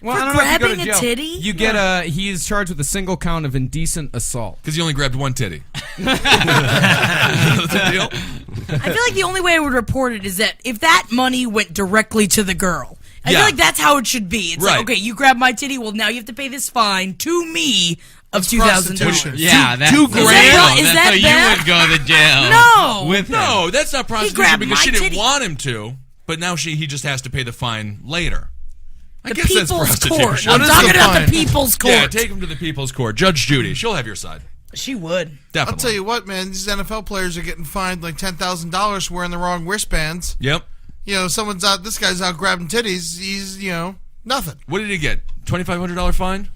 Speaker 12: Well,
Speaker 10: For
Speaker 12: I don't know if you go to
Speaker 10: grabbing a
Speaker 12: jail.
Speaker 10: titty?
Speaker 12: You get he is charged with a single count of indecent assault.
Speaker 7: Because you only grabbed one titty. That's the deal?
Speaker 10: I feel like the only way I would report it is that if that money went directly to the girl. I
Speaker 7: Yeah.
Speaker 10: feel like that's how it should be. It's
Speaker 7: Right.
Speaker 10: like, okay, you grabbed my titty, well, now you have to pay this fine to me of $2,000.
Speaker 8: prostitution.
Speaker 13: Yeah, that's
Speaker 7: $2
Speaker 10: Is that
Speaker 13: so
Speaker 10: bad?
Speaker 13: you would go to jail.
Speaker 10: No.
Speaker 13: With him.
Speaker 7: No, that's not prostitution
Speaker 10: grabbed
Speaker 7: because
Speaker 10: my
Speaker 7: she didn't
Speaker 10: titty.
Speaker 7: want him to, but now he just has to pay the fine later. I
Speaker 10: The
Speaker 7: guess that's
Speaker 10: people's court.
Speaker 7: prostitution.
Speaker 10: I'm
Speaker 8: is
Speaker 10: talking
Speaker 8: the
Speaker 10: about
Speaker 8: fine?
Speaker 10: the people's court.
Speaker 7: Yeah, take him to the people's court. Judge Judy, she'll have your side.
Speaker 10: She would.
Speaker 7: Definitely.
Speaker 8: I'll tell you what, man. These NFL players are getting fined like $10,000 for wearing the wrong wristbands.
Speaker 7: Yep.
Speaker 8: You know, this guy's out grabbing titties. He's, nothing.
Speaker 7: What did he get? $2,500 fine?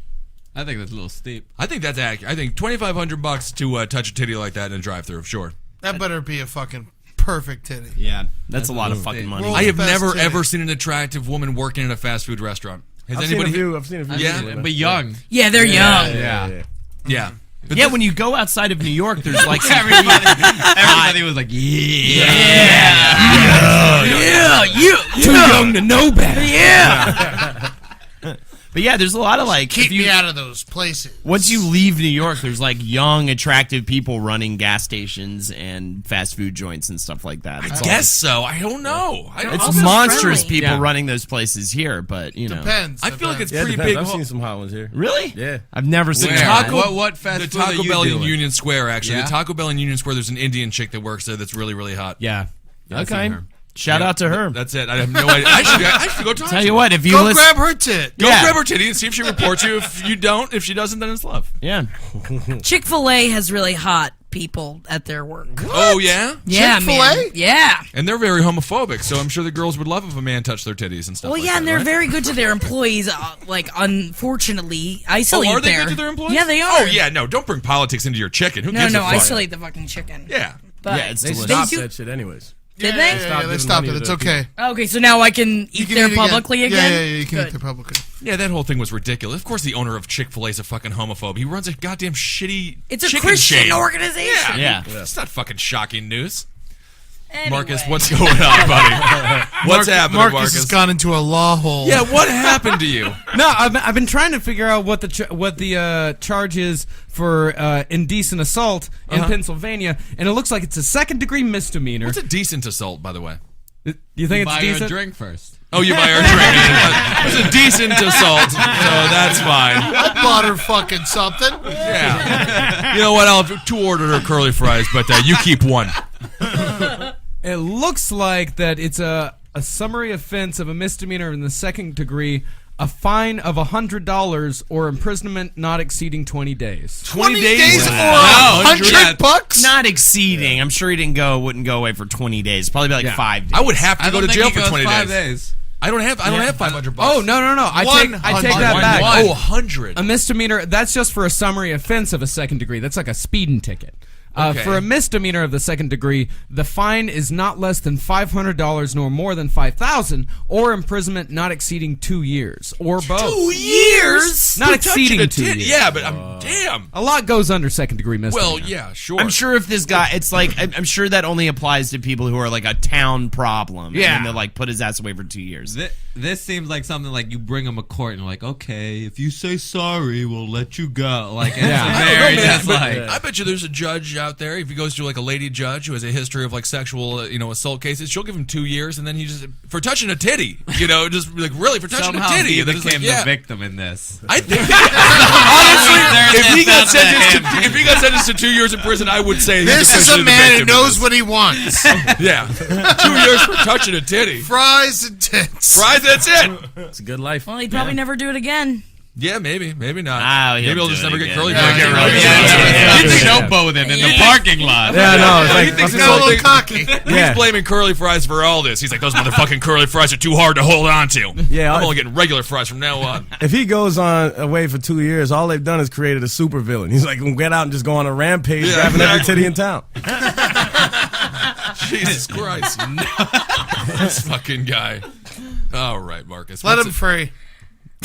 Speaker 13: I think that's a little steep.
Speaker 7: I think that's accurate. I think $2,500 to touch a titty like that in a drive-through. Sure.
Speaker 8: That better be a fucking perfect titty.
Speaker 11: Yeah, that's a lot of fucking money.
Speaker 8: World-
Speaker 7: I have
Speaker 8: Best
Speaker 7: never
Speaker 8: titty.
Speaker 7: ever seen an attractive woman working in a fast food restaurant. Has
Speaker 9: I've
Speaker 7: anybody?
Speaker 9: seen a few.
Speaker 7: Yeah,
Speaker 13: But young.
Speaker 10: Yeah, they're young.
Speaker 9: Yeah.
Speaker 7: Yeah. But
Speaker 11: Yeah, when you go outside of New York, there's like some
Speaker 13: Everybody was like, yeah.
Speaker 12: Too young to know better.
Speaker 11: But yeah, there's a lot of like
Speaker 8: Keep
Speaker 11: if you-
Speaker 8: me out of those places.
Speaker 11: Once you leave New York, there's like young, attractive people running gas stations and fast food joints and stuff like that.
Speaker 7: I guess so. I don't know.
Speaker 11: It's
Speaker 10: Also
Speaker 11: monstrous
Speaker 10: friendly.
Speaker 11: people
Speaker 12: Yeah.
Speaker 11: running those places here, but you know.
Speaker 8: Depends.
Speaker 7: I feel like it's
Speaker 9: Yeah, it
Speaker 7: pretty
Speaker 9: depends.
Speaker 7: big.
Speaker 9: I've seen some hot ones here.
Speaker 11: Really?
Speaker 9: Yeah.
Speaker 11: I've never seen
Speaker 7: Taco-
Speaker 11: that.
Speaker 13: What fast
Speaker 7: the
Speaker 13: food are
Speaker 7: Taco
Speaker 13: you
Speaker 7: Bell in
Speaker 13: doing?
Speaker 7: Union Square, actually.
Speaker 13: Yeah?
Speaker 7: The Taco Bell in Union Square, there's an Indian chick that works there that's really, really hot.
Speaker 12: Yeah. I've
Speaker 11: Okay.
Speaker 12: seen her.
Speaker 11: Shout out to her.
Speaker 7: That's it. I have no idea. I should go talk
Speaker 11: Tell
Speaker 7: to
Speaker 11: you
Speaker 7: her.
Speaker 11: what, if you
Speaker 8: Go
Speaker 11: listen,
Speaker 8: grab her tit.
Speaker 7: Go
Speaker 11: Yeah.
Speaker 7: grab her titty and see if she reports you. If she doesn't, then it's love.
Speaker 11: yeah.
Speaker 10: Chick-fil-A has really hot people at their work.
Speaker 7: Oh, yeah?
Speaker 10: Yeah,
Speaker 8: Chick-fil-A?
Speaker 10: man. Yeah.
Speaker 7: And they're very homophobic, so I'm sure the girls would love if a man touched their titties and stuff
Speaker 10: Well,
Speaker 7: like
Speaker 10: yeah,
Speaker 7: that.
Speaker 10: and they're
Speaker 7: right?
Speaker 10: very good to their employees. Unfortunately, isolate
Speaker 7: Oh, are they
Speaker 10: there.
Speaker 7: good to their employees?
Speaker 10: Yeah, they are.
Speaker 7: Oh, yeah, no, don't bring politics into your chicken. Who
Speaker 10: No,
Speaker 7: gives a
Speaker 10: no,
Speaker 7: fuck?
Speaker 10: isolate the fucking chicken.
Speaker 7: Yeah.
Speaker 10: But
Speaker 11: Yeah, it's
Speaker 9: They
Speaker 11: delicious.
Speaker 9: stopped
Speaker 10: do-
Speaker 9: that shit anyways.
Speaker 10: Did
Speaker 8: Yeah,
Speaker 10: they?
Speaker 8: Yeah, they
Speaker 9: giving
Speaker 8: stopped
Speaker 9: money
Speaker 8: it.
Speaker 9: to
Speaker 8: It's
Speaker 9: the
Speaker 8: okay.
Speaker 10: Okay, so now I can
Speaker 8: You
Speaker 10: eat
Speaker 8: can
Speaker 10: there
Speaker 8: eat
Speaker 10: publicly again?
Speaker 8: Yeah, you can
Speaker 10: Good.
Speaker 8: eat there publicly.
Speaker 7: Yeah, that whole thing was ridiculous. Of course the owner of Chick-fil-A is a fucking homophobe. He runs a goddamn shitty
Speaker 10: It's a
Speaker 7: chicken
Speaker 10: Christian
Speaker 7: chain.
Speaker 10: organization.
Speaker 11: Yeah.
Speaker 7: It's not fucking shocking news.
Speaker 10: Anyway.
Speaker 7: Marcus, what's going on, buddy? What's happening,
Speaker 8: Marcus has gone into a law hole.
Speaker 7: Yeah, what happened to you?
Speaker 12: No, I've been trying to figure out what the charge is for indecent assault in Pennsylvania, and it looks like it's a second-degree misdemeanor.
Speaker 7: What's a decent assault, by the way?
Speaker 12: You think
Speaker 13: Buy
Speaker 12: it's
Speaker 13: her a
Speaker 12: decent?
Speaker 13: drink first.
Speaker 7: Oh, you buy her a drink. It was a decent assault, so that's fine.
Speaker 8: I bought her fucking something.
Speaker 7: Yeah. You know what? I'll have 2 ordered her curly fries, but you keep 1.
Speaker 12: It looks like that it's a summary offense of a misdemeanor in the 2nd degree, a fine of $100 or imprisonment not exceeding 20 days.
Speaker 8: 20 days or $100?
Speaker 11: Not exceeding. I'm sure he wouldn't go away for 20 days. Probably be like 5 days.
Speaker 7: I would have to go to jail for 20
Speaker 13: 5
Speaker 7: days. I don't have $500.
Speaker 12: Oh, no. I take that back.
Speaker 7: Oh, 100.
Speaker 12: A misdemeanor, that's just for a summary offense of a 2nd degree. That's like a speeding ticket.
Speaker 7: Okay.
Speaker 12: For a misdemeanor of the 2nd degree, the fine is not less than $500 nor more than $5,000, or imprisonment not exceeding 2 years, or both.
Speaker 7: 2 years?
Speaker 12: Not
Speaker 7: For
Speaker 12: exceeding
Speaker 7: touching
Speaker 12: 2
Speaker 7: a tit?
Speaker 12: years.
Speaker 7: Yeah, but damn.
Speaker 12: A lot goes under 2nd degree misdemeanor.
Speaker 7: Well, yeah, sure.
Speaker 11: I'm sure if this guy, it's like, I'm sure that only applies to people who are like a town problem.
Speaker 12: Yeah.
Speaker 11: And they'll like put his ass away for 2 years.
Speaker 13: This seems like something like you bring him a court and you're like, okay, if you say sorry, we'll let you go. Like, it's very just like.
Speaker 7: I bet you there's a judge out there, if he goes to like a lady judge who has a history of like sexual, assault cases, she'll give him 2 years, and then he just, for touching a titty, just like, really, for touching
Speaker 13: Somehow
Speaker 7: a titty.
Speaker 13: he
Speaker 7: And then it's
Speaker 13: became
Speaker 7: like,
Speaker 13: the victim in this.
Speaker 7: I think, honestly, if he got sentenced to 2 years in prison, I would say
Speaker 8: This is a man who knows what he wants.
Speaker 7: Yeah, 2 years for touching a titty.
Speaker 8: Fries and tits.
Speaker 7: Fries, that's it.
Speaker 9: It's a good life.
Speaker 10: Well, he'd probably never do it again.
Speaker 7: Yeah, maybe not.
Speaker 11: Maybe
Speaker 7: Maybe he'll just never get curly.
Speaker 13: He thinks showboating in the parking lot.
Speaker 9: Yeah, no. It's like,
Speaker 7: He thinks
Speaker 8: He's got a little cocky.
Speaker 7: He's blaming curly fries for all this. He's like, those motherfucking curly fries are too hard to hold on to.
Speaker 9: Yeah,
Speaker 7: I'm only getting regular fries from now on.
Speaker 9: if he goes on away for 2 years, all they've done is created a supervillain. He's like, get out and just go on a rampage, grabbing every titty in town.
Speaker 7: Jesus Christ. This fucking guy. All right, Marcus.
Speaker 8: Let him free.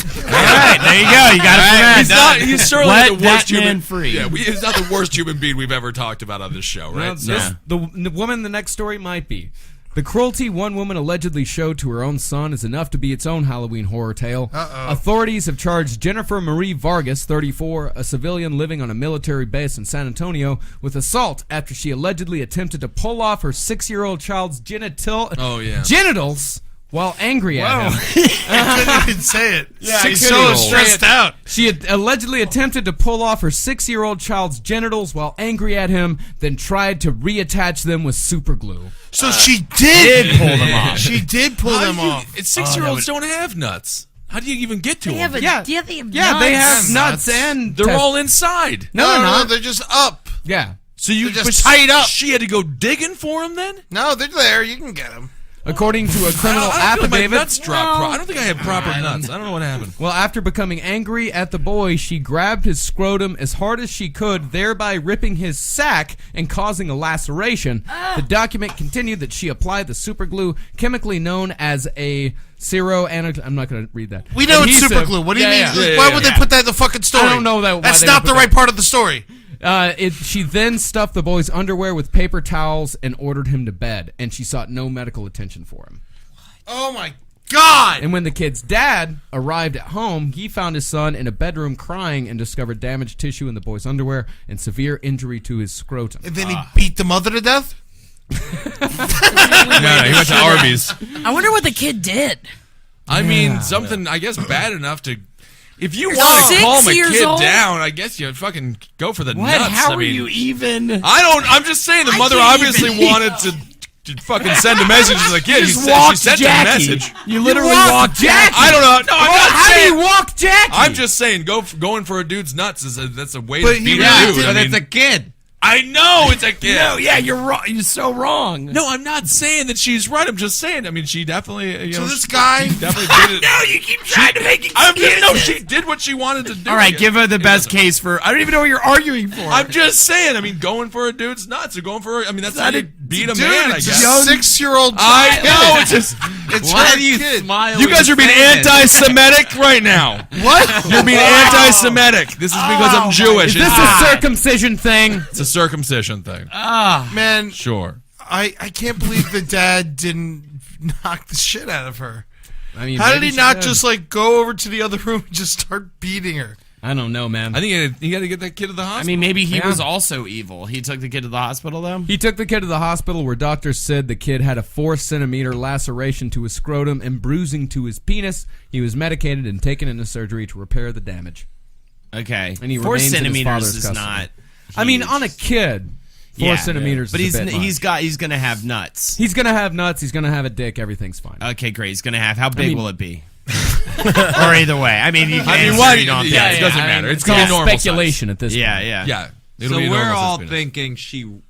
Speaker 11: All right, there you go. You got it.
Speaker 7: He's certainly
Speaker 11: Let
Speaker 7: the worst
Speaker 11: that man
Speaker 7: human
Speaker 11: free.
Speaker 7: Yeah, he's not the worst human being we've ever talked about on this show, right?
Speaker 12: The woman in the next story might be. The cruelty one woman allegedly showed to her own son is enough to be its own Halloween horror tale. Authorities have charged Jennifer Marie Vargas, 34, a civilian living on a military base in San Antonio, with assault after she allegedly attempted to pull off her 6-year-old child's genitals while angry at him.
Speaker 8: I couldn't even say it.
Speaker 12: Yeah,
Speaker 8: He's so stressed out.
Speaker 12: She had allegedly attempted to pull off her 6-year-old child's genitals while angry at him, then tried to reattach them with super glue.
Speaker 8: So she did
Speaker 11: pull them off.
Speaker 8: She did pull them off.
Speaker 7: 6-year-olds don't have nuts. How do you even get to them?
Speaker 10: They have
Speaker 12: They have nuts and
Speaker 7: they're all inside.
Speaker 8: No, they're not. They're just up.
Speaker 12: Yeah.
Speaker 7: So you
Speaker 8: They're just tied up.
Speaker 7: She had to go digging for them then?
Speaker 8: No, they're there. You can get them.
Speaker 12: According to a criminal
Speaker 7: I don't feel my
Speaker 12: affidavit,
Speaker 7: nuts dropped. I don't think I had proper nuts. I don't know what happened.
Speaker 12: well, after becoming angry at the boy, she grabbed his scrotum as hard as she could, thereby ripping his sack and causing a laceration. The document continued that she applied the super glue, chemically known as a I'm not going to read that.
Speaker 8: We know it's
Speaker 12: Adhesive.
Speaker 8: super glue. What do you mean?
Speaker 12: Yeah.
Speaker 8: Why would they put that in the fucking story?
Speaker 12: I don't know that.
Speaker 8: That's not the right part of the story.
Speaker 12: She then stuffed the boy's underwear with paper towels and ordered him to bed, and she sought no medical attention for him.
Speaker 8: Oh my God!
Speaker 12: And when the kid's dad arrived at home, he found his son in a bedroom crying and discovered damaged tissue in the boy's underwear and severe injury to his scrotum.
Speaker 8: And then he beat the mother to death?
Speaker 7: No, he went to Arby's.
Speaker 10: I wonder what the kid did.
Speaker 7: I mean, something, I guess, bad enough to... If you want to calm a kid down, I guess you fucking go for the nuts.
Speaker 11: How are you even?
Speaker 7: I'm just saying the mother obviously wanted to fucking send a message to the kid. She sent a message.
Speaker 12: You literally walked Jackie.
Speaker 7: I don't know. No, I'm not
Speaker 12: How
Speaker 7: saying.
Speaker 12: do you walk Jackie?
Speaker 7: I'm just saying, going for a dude's nuts that's a way to
Speaker 8: But
Speaker 7: beat
Speaker 8: he
Speaker 7: a
Speaker 8: really
Speaker 7: dude.
Speaker 8: did-
Speaker 7: I mean,
Speaker 13: It's a kid.
Speaker 7: I know it's a kid.
Speaker 11: No, yeah, you're wrong. You're so wrong.
Speaker 7: No, I'm not saying that she's right. I'm just saying. I mean, she definitely.
Speaker 8: So this guy...
Speaker 7: definitely did it.
Speaker 11: No, you keep trying to make it.
Speaker 7: No, she did what she wanted to do.
Speaker 11: All right, give her the best case for. I don't even know what you're arguing for.
Speaker 7: I'm just saying. I mean, going for a dude's nuts or going for. I mean, that's how you beat a man. I
Speaker 8: It's
Speaker 7: guess.
Speaker 8: a 6-year-old child.
Speaker 7: I know. It's just.
Speaker 8: It's
Speaker 13: Why
Speaker 8: her
Speaker 13: do you
Speaker 8: kid.
Speaker 13: smile?
Speaker 7: You guys are being anti-Semitic right now.
Speaker 8: What?
Speaker 7: You're being anti-Semitic. This is because I'm Jewish.
Speaker 12: Is this a circumcision thing?
Speaker 7: It's a circumcision thing.
Speaker 8: Man,
Speaker 7: Sure.
Speaker 8: I can't believe the dad didn't knock the shit out of her.
Speaker 12: I mean,
Speaker 8: How did
Speaker 12: maybe
Speaker 8: he
Speaker 12: she
Speaker 8: not
Speaker 12: did.
Speaker 8: just like go over to the other room and just start beating her?
Speaker 12: I don't know, man.
Speaker 7: I think you got to get that kid to the hospital.
Speaker 11: I mean, maybe he was also evil. He took the kid to the hospital, though?
Speaker 12: He took the kid to the hospital where doctors said the kid had a 4-centimeter laceration to his scrotum and bruising to his penis. He was medicated and taken into surgery to repair the damage.
Speaker 11: Okay.
Speaker 12: And he
Speaker 11: 4
Speaker 12: remains in his
Speaker 11: centimeters
Speaker 12: father's
Speaker 11: is
Speaker 12: custody.
Speaker 11: not...
Speaker 12: I mean, on a kid, 4 centimeters
Speaker 11: but
Speaker 12: is a bit much.
Speaker 11: he's going to have nuts.
Speaker 12: He's going to have nuts. He's going to have a dick. Everything's fine.
Speaker 11: Okay, great. He's going to have... How big will it be? Or either way. I mean, you can answer,
Speaker 7: why?
Speaker 11: you don't
Speaker 7: Yeah,
Speaker 11: think.
Speaker 7: it doesn't matter. It's
Speaker 12: all
Speaker 7: gonna be normal
Speaker 12: speculation
Speaker 7: size.
Speaker 12: at this point.
Speaker 11: Yeah.
Speaker 7: Yeah. It'll
Speaker 13: So
Speaker 7: be a
Speaker 13: we're
Speaker 7: normal
Speaker 13: all
Speaker 7: size penis.
Speaker 13: thinking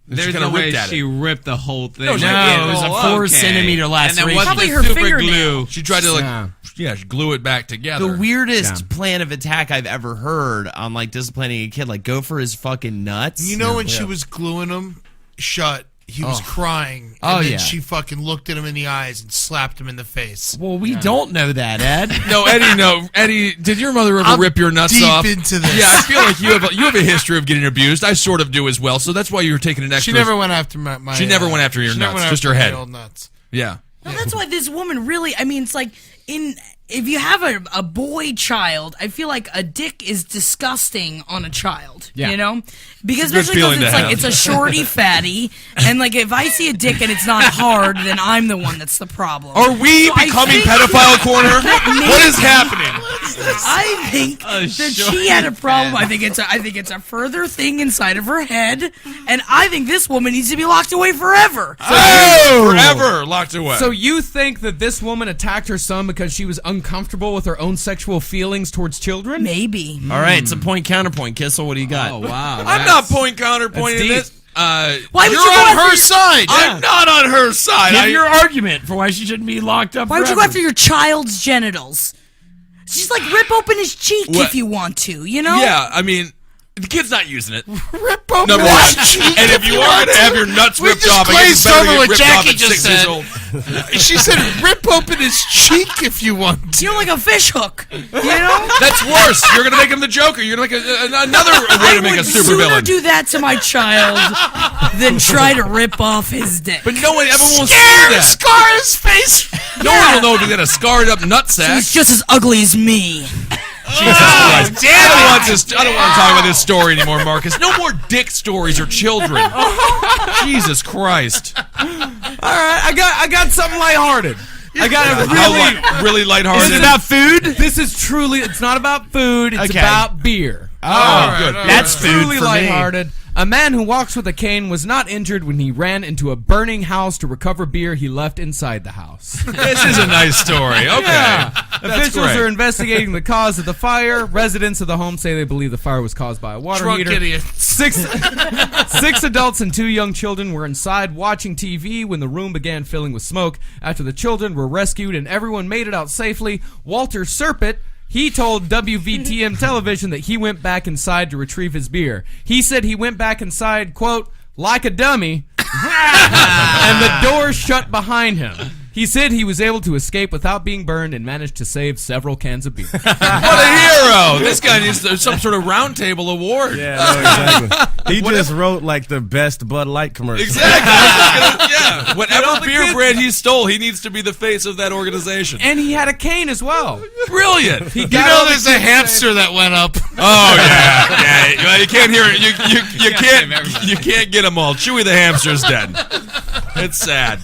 Speaker 13: there's
Speaker 7: kinda
Speaker 13: no way
Speaker 7: ripped at
Speaker 13: she
Speaker 7: it.
Speaker 13: ripped the whole thing.
Speaker 7: No,
Speaker 11: it was a 4-centimeter
Speaker 13: And
Speaker 11: laceration.
Speaker 13: then what's
Speaker 10: Probably
Speaker 13: the
Speaker 10: her
Speaker 13: super
Speaker 10: fingernail.
Speaker 13: glue?
Speaker 7: She tried to she glue it back together.
Speaker 11: The weirdest plan of attack I've ever heard on like disciplining a kid, like go for his fucking nuts.
Speaker 8: You know when she was gluing him shut, he was crying. And then she fucking looked at him in the eyes and slapped him in the face.
Speaker 11: Well, we don't know that, Ed.
Speaker 7: No, Eddie. No, Eddie. Did your mother ever rip your nuts
Speaker 8: deep
Speaker 7: off?
Speaker 8: into this.
Speaker 7: Yeah, I feel like you have a history of getting abused. I sort of do as well. So that's why you were taking an extra.
Speaker 8: She never went after my
Speaker 7: She never went after your
Speaker 8: she never
Speaker 7: nuts,
Speaker 8: went
Speaker 7: just
Speaker 8: after
Speaker 7: her
Speaker 8: my
Speaker 7: head.
Speaker 8: old nuts.
Speaker 7: Yeah.
Speaker 10: Well, that's why this woman really, I mean, it's like, if you have a boy child, I feel like a dick is disgusting on a child, you know? Because
Speaker 7: It's a good
Speaker 10: especially because
Speaker 7: feeling
Speaker 10: it's
Speaker 7: to
Speaker 10: like,
Speaker 7: have.
Speaker 10: it's a shorty fatty, and like if I see a dick and it's not hard, then I'm the one that's the problem.
Speaker 7: Are we
Speaker 10: So I
Speaker 7: becoming
Speaker 10: think
Speaker 7: pedophile corner?
Speaker 10: that
Speaker 7: What is happening?
Speaker 10: I think that she had a problem. I think it's a further thing inside of her head, and I think this woman needs to be locked away forever.
Speaker 7: Forever locked away.
Speaker 12: So you think that this woman attacked her son because she was uncomfortable with her own sexual feelings towards children?
Speaker 10: Maybe.
Speaker 11: All right, it's a point counterpoint. Kissel, what do you got?
Speaker 13: Oh wow!
Speaker 7: I'm not point counterpointing
Speaker 12: That's
Speaker 7: this.
Speaker 10: Why would
Speaker 8: You're
Speaker 10: you go
Speaker 8: on
Speaker 10: after
Speaker 8: her side.
Speaker 7: I'm not on her side.
Speaker 11: Give your argument for why she shouldn't be locked up.
Speaker 10: Why would you go
Speaker 11: forever.
Speaker 10: after your child's genitals? Just like rip open his cheek if you want to, you know?
Speaker 7: Yeah, I mean, the kid's not using it.
Speaker 8: Rip open
Speaker 7: Number
Speaker 8: his
Speaker 7: one.
Speaker 8: cheek
Speaker 7: And if you are going to have your nuts
Speaker 8: We
Speaker 7: ripped
Speaker 8: just
Speaker 7: off, I guess it's
Speaker 8: glazed
Speaker 7: better
Speaker 8: over
Speaker 7: to
Speaker 8: what
Speaker 7: get ripped off
Speaker 8: Jackie
Speaker 7: at
Speaker 8: just
Speaker 7: 6 years
Speaker 8: said.
Speaker 7: old.
Speaker 8: She said, "Rip open his cheek if you want to."
Speaker 10: You know, like a fish hook, you know?
Speaker 7: That's worse. You're going to make him the Joker. You're going to make another way to make a
Speaker 10: I would sooner
Speaker 7: supervillain.
Speaker 10: do that to my child than try to rip off his dick.
Speaker 7: But no one ever will see that.
Speaker 8: Scar his face.
Speaker 7: No one will know if you got a scarred up nutsack.
Speaker 10: He's just as ugly as me.
Speaker 7: Jesus Christ. I don't want to talk about this story anymore, Marcus. No more dick stories or children. Jesus Christ.
Speaker 12: All right, I got something lighthearted. I got a
Speaker 7: Really lighthearted.
Speaker 12: Is it about food? This is truly. It's not about food. It's
Speaker 11: Okay.
Speaker 12: about beer.
Speaker 7: Oh, good.
Speaker 11: That's food
Speaker 12: Truly
Speaker 11: for me.
Speaker 12: lighthearted. A man who walks with a cane was not injured when he ran into a burning house to recover beer he left inside the house.
Speaker 7: This is a nice story. Okay.
Speaker 12: Yeah.
Speaker 7: That's
Speaker 12: Officials
Speaker 7: great.
Speaker 12: are investigating the cause of the fire. Residents of the home say they believe the fire was caused by a water
Speaker 8: Drunk
Speaker 12: heater.
Speaker 8: idiot.
Speaker 12: Six adults and 2 young children were inside watching TV when the room began filling with smoke. After the children were rescued and everyone made it out safely, Walter Serpent, he told WVTM television that he went back inside to retrieve his beer. He said he went back inside, quote, like a dummy, and the door shut behind him. He said he was able to escape without being burned and managed to save several cans of beer.
Speaker 7: What a hero! This guy needs some sort of Roundtable award.
Speaker 9: Yeah, no, exactly. He just wrote like the best Bud Light commercial.
Speaker 7: Exactly. Yeah. Whatever beer brand he stole, he needs to be the face of that organization.
Speaker 12: And he had a cane as well.
Speaker 7: Brilliant.
Speaker 8: You know, there's a hamster that went up.
Speaker 7: Oh yeah. Well, you can't hear it. You can't get them all. Chewy the hamster's dead. It's sad.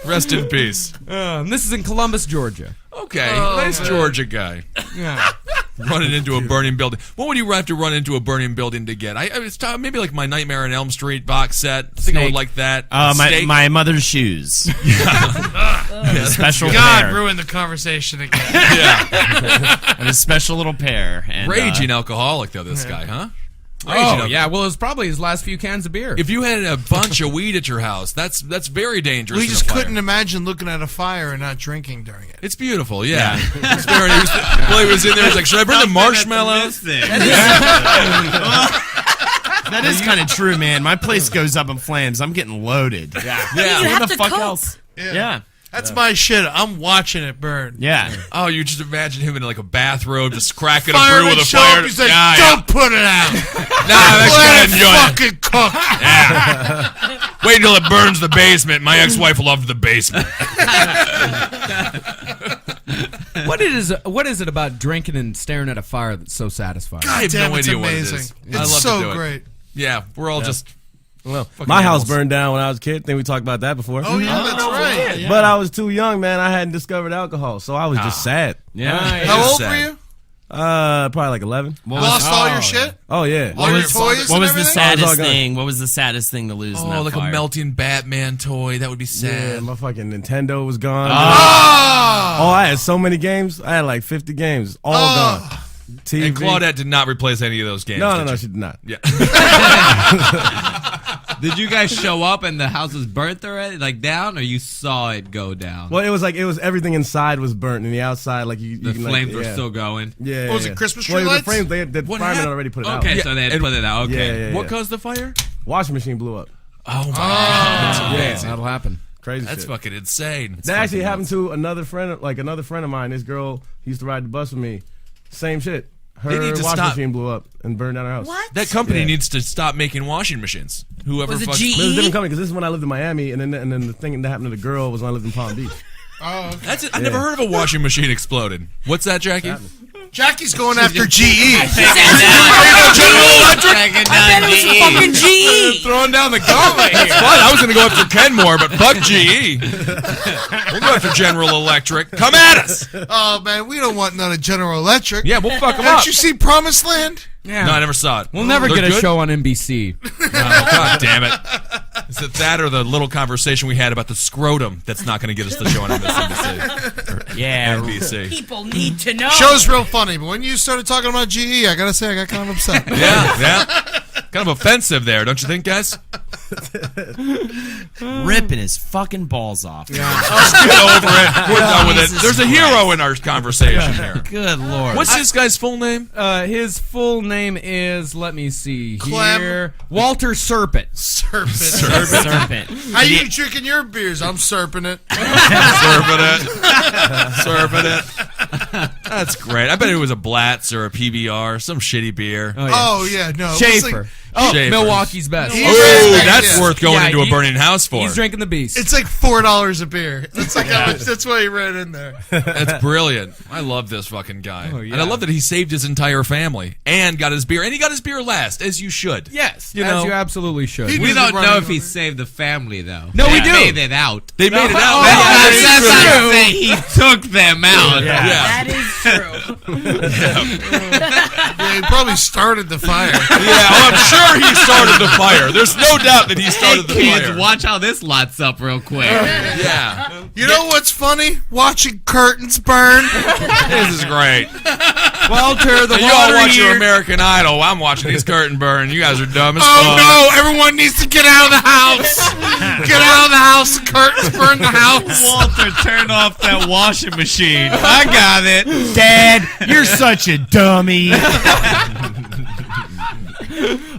Speaker 7: Rest in peace.
Speaker 12: This is in Columbus, Georgia.
Speaker 7: Okay, nice Georgia guy.
Speaker 12: Yeah.
Speaker 7: Running into a burning building. What would you have to run into a burning building to get? It's maybe like my Nightmare on Elm Street box set. I think I would like that.
Speaker 11: My mother's shoes. A special
Speaker 8: God,
Speaker 11: pair.
Speaker 8: ruined the conversation again.
Speaker 7: Yeah.
Speaker 11: And a special little pair. And,
Speaker 7: Raging alcoholic, though, this guy, huh?
Speaker 12: Oh, yeah. Well, it was probably his last few cans of beer.
Speaker 7: If you had a bunch of weed at your house, that's very dangerous.
Speaker 8: We
Speaker 7: in a
Speaker 8: just
Speaker 7: fire.
Speaker 8: couldn't imagine looking at a fire and not drinking during it.
Speaker 7: It's beautiful, yeah. It's very, he was in there. He's like, should I bring the marshmallows?
Speaker 11: That is kind of true, man. My place goes up in flames. I'm getting loaded. Yeah.
Speaker 10: You have
Speaker 11: What the
Speaker 10: to
Speaker 11: fuck
Speaker 10: cook.
Speaker 11: else? Yeah.
Speaker 8: That's my shit. I'm watching it burn.
Speaker 11: Yeah.
Speaker 7: Oh, you just imagine him in like a bathrobe, just cracking a brew
Speaker 8: Fireman
Speaker 7: with a
Speaker 8: show
Speaker 7: flare.
Speaker 8: up, he's like,
Speaker 7: Yeah,
Speaker 8: don't put it out.
Speaker 7: Nah, I'm actually
Speaker 8: Let
Speaker 7: gonna
Speaker 8: it
Speaker 7: enjoy it.
Speaker 8: fucking cook.
Speaker 7: Yeah. Wait until it burns the basement. My ex-wife loved the basement.
Speaker 12: What is it about drinking and staring at a fire that's so satisfying?
Speaker 7: I have
Speaker 8: Damn,
Speaker 7: no
Speaker 8: it's
Speaker 7: idea
Speaker 8: amazing.
Speaker 7: what it is.
Speaker 8: It's
Speaker 7: I love
Speaker 8: so
Speaker 7: to do
Speaker 8: great.
Speaker 7: It. Yeah, we're all just.
Speaker 9: Well,
Speaker 7: fucking
Speaker 9: my house
Speaker 7: animals.
Speaker 9: burned down when I was a kid. I think we talked about that before.
Speaker 8: Oh yeah, that's right.
Speaker 9: But I was too young, man. I hadn't discovered alcohol, so I was just sad.
Speaker 11: Yeah.
Speaker 8: How old were you?
Speaker 9: Probably like 11.
Speaker 8: Lost all your shit?
Speaker 9: Oh yeah.
Speaker 8: All your toys
Speaker 11: What
Speaker 8: and
Speaker 11: was the
Speaker 8: everything?
Speaker 11: saddest thing? What was the saddest thing to lose in
Speaker 7: Oh,
Speaker 11: that
Speaker 7: like
Speaker 11: fire?
Speaker 7: a melting Batman toy. That would be
Speaker 9: Yeah,
Speaker 7: sad.
Speaker 9: my fucking Nintendo was gone.
Speaker 8: Ah!
Speaker 9: Oh, I had so many games. I had like 50 games, all gone. TV.
Speaker 7: And Claudette did not replace any of those games.
Speaker 9: No,
Speaker 7: did
Speaker 9: she did not.
Speaker 7: Yeah.
Speaker 13: Did you guys show up and the house was burnt already, like down, or you saw it go down?
Speaker 9: Well, it was everything inside was burnt, and the outside, like you
Speaker 13: The
Speaker 9: can,
Speaker 13: flames
Speaker 9: like,
Speaker 13: were
Speaker 9: yeah.
Speaker 13: still going.
Speaker 9: Yeah.
Speaker 8: What was it,
Speaker 9: yeah.
Speaker 8: Christmas tree
Speaker 9: Well,
Speaker 8: lights?
Speaker 9: the frames, the
Speaker 7: What
Speaker 9: firemen
Speaker 7: happened?
Speaker 9: already put it out.
Speaker 13: Okay, so they had put it out. Okay.
Speaker 9: Yeah.
Speaker 7: What caused the fire?
Speaker 9: Washing machine blew up.
Speaker 7: Oh my god. That's amazing.
Speaker 12: That'll happen.
Speaker 9: Crazy.
Speaker 7: That's
Speaker 9: shit.
Speaker 7: fucking insane.
Speaker 9: That actually happened to another friend of mine. This girl used to ride the bus with me. Same shit. Her
Speaker 7: They need to
Speaker 9: washing
Speaker 7: stop.
Speaker 9: machine blew up and burned down her house.
Speaker 10: What?
Speaker 7: That company
Speaker 9: Yeah.
Speaker 7: needs to stop making washing machines. Whoever
Speaker 10: Was it
Speaker 7: fucks-
Speaker 10: GE?
Speaker 9: But it was a different company because this is when I lived in Miami, and then the thing that happened to the girl was when I lived in Palm Beach.
Speaker 8: Oh, okay.
Speaker 7: That's it. I never heard of a washing machine exploding. What's that, Jackie?
Speaker 8: Jackie's going after GE.
Speaker 10: I bet it was fucking GE.
Speaker 7: Throwing down the gauntlet here. That's fun. I was going to go after Kenmore, but fuck GE. We'll go after General Electric. Come at us.
Speaker 8: Oh man, we don't want none of General Electric.
Speaker 7: Yeah, we'll fuck them
Speaker 8: Haven't
Speaker 7: up.
Speaker 8: you seen Promised Land?
Speaker 12: Yeah.
Speaker 7: No, I never saw it.
Speaker 12: We'll never
Speaker 7: They're
Speaker 12: get a
Speaker 7: good?
Speaker 12: show on NBC.
Speaker 7: Oh, God damn it. Is it that or the little conversation we had about the scrotum that's not going to get us the show on MSNBC?
Speaker 11: Yeah.
Speaker 7: NBC.
Speaker 10: People need to know.
Speaker 8: Show's real funny, but when you started talking about GE, I gotta say I got kind of upset.
Speaker 7: Yeah. Kind of offensive there, don't you think, guys?
Speaker 11: Ripping his fucking balls off.
Speaker 7: Get over it. We're done with it.
Speaker 11: Jesus
Speaker 7: There's a hero in our conversation here.
Speaker 11: Good lord.
Speaker 7: What's this guy's full name?
Speaker 12: His full name is, let me see
Speaker 8: Clem.
Speaker 12: here, Walter Serpent.
Speaker 8: Serpent.
Speaker 11: Serpent?
Speaker 8: How you drinking your beers? I'm serping it.
Speaker 7: Serving it. That's great. I bet it was a Blatz or a PBR, some shitty beer.
Speaker 8: Oh yeah, no. it was
Speaker 12: Schaefer.
Speaker 8: like-
Speaker 7: Schaefer.
Speaker 12: Milwaukee's best.
Speaker 8: He's
Speaker 7: Oh,
Speaker 8: drinking-
Speaker 7: that's
Speaker 8: yeah.
Speaker 7: worth going
Speaker 12: Yeah,
Speaker 7: into a
Speaker 12: he-
Speaker 7: burning house for.
Speaker 12: He's drinking the beast.
Speaker 8: It's like $4 a beer. That's like how much. That's why he ran in there.
Speaker 7: That's brilliant. I love this fucking guy.
Speaker 12: Oh, yeah.
Speaker 7: And I love that he saved his entire family and got his beer. And he got his beer last, as you should.
Speaker 12: Yes,
Speaker 7: You
Speaker 12: as
Speaker 7: know.
Speaker 12: you absolutely should.
Speaker 8: He-
Speaker 13: We
Speaker 8: He's
Speaker 13: don't
Speaker 8: running
Speaker 13: know if
Speaker 8: over.
Speaker 13: he saved the family, though.
Speaker 12: No, we
Speaker 13: They
Speaker 12: do.
Speaker 13: made it out.
Speaker 7: They made it out.
Speaker 12: Oh,
Speaker 7: That's
Speaker 13: That's
Speaker 7: true.
Speaker 13: not to say he took them out.
Speaker 7: Yeah.
Speaker 10: That is true.
Speaker 8: Yeah, he probably started the fire.
Speaker 7: Yeah, oh, I'm sure he started the fire. There's no doubt that he started the
Speaker 13: Kids,
Speaker 7: fire.
Speaker 13: watch how this lights up real quick.
Speaker 7: Yeah.
Speaker 8: You know what's funny? Watching curtains burn.
Speaker 7: This is great.
Speaker 12: Walter, the
Speaker 7: You all
Speaker 12: water
Speaker 7: watch your
Speaker 12: year.
Speaker 7: American Idol. I'm watching these curtain burn. You guys are dumb as
Speaker 8: Oh
Speaker 7: fuck.
Speaker 8: no! Everyone needs to get out of the house. Get out of the house. The curtains burn the house.
Speaker 13: Walter, turn off that washing machine. I got it.
Speaker 11: Dad, you're such a dummy.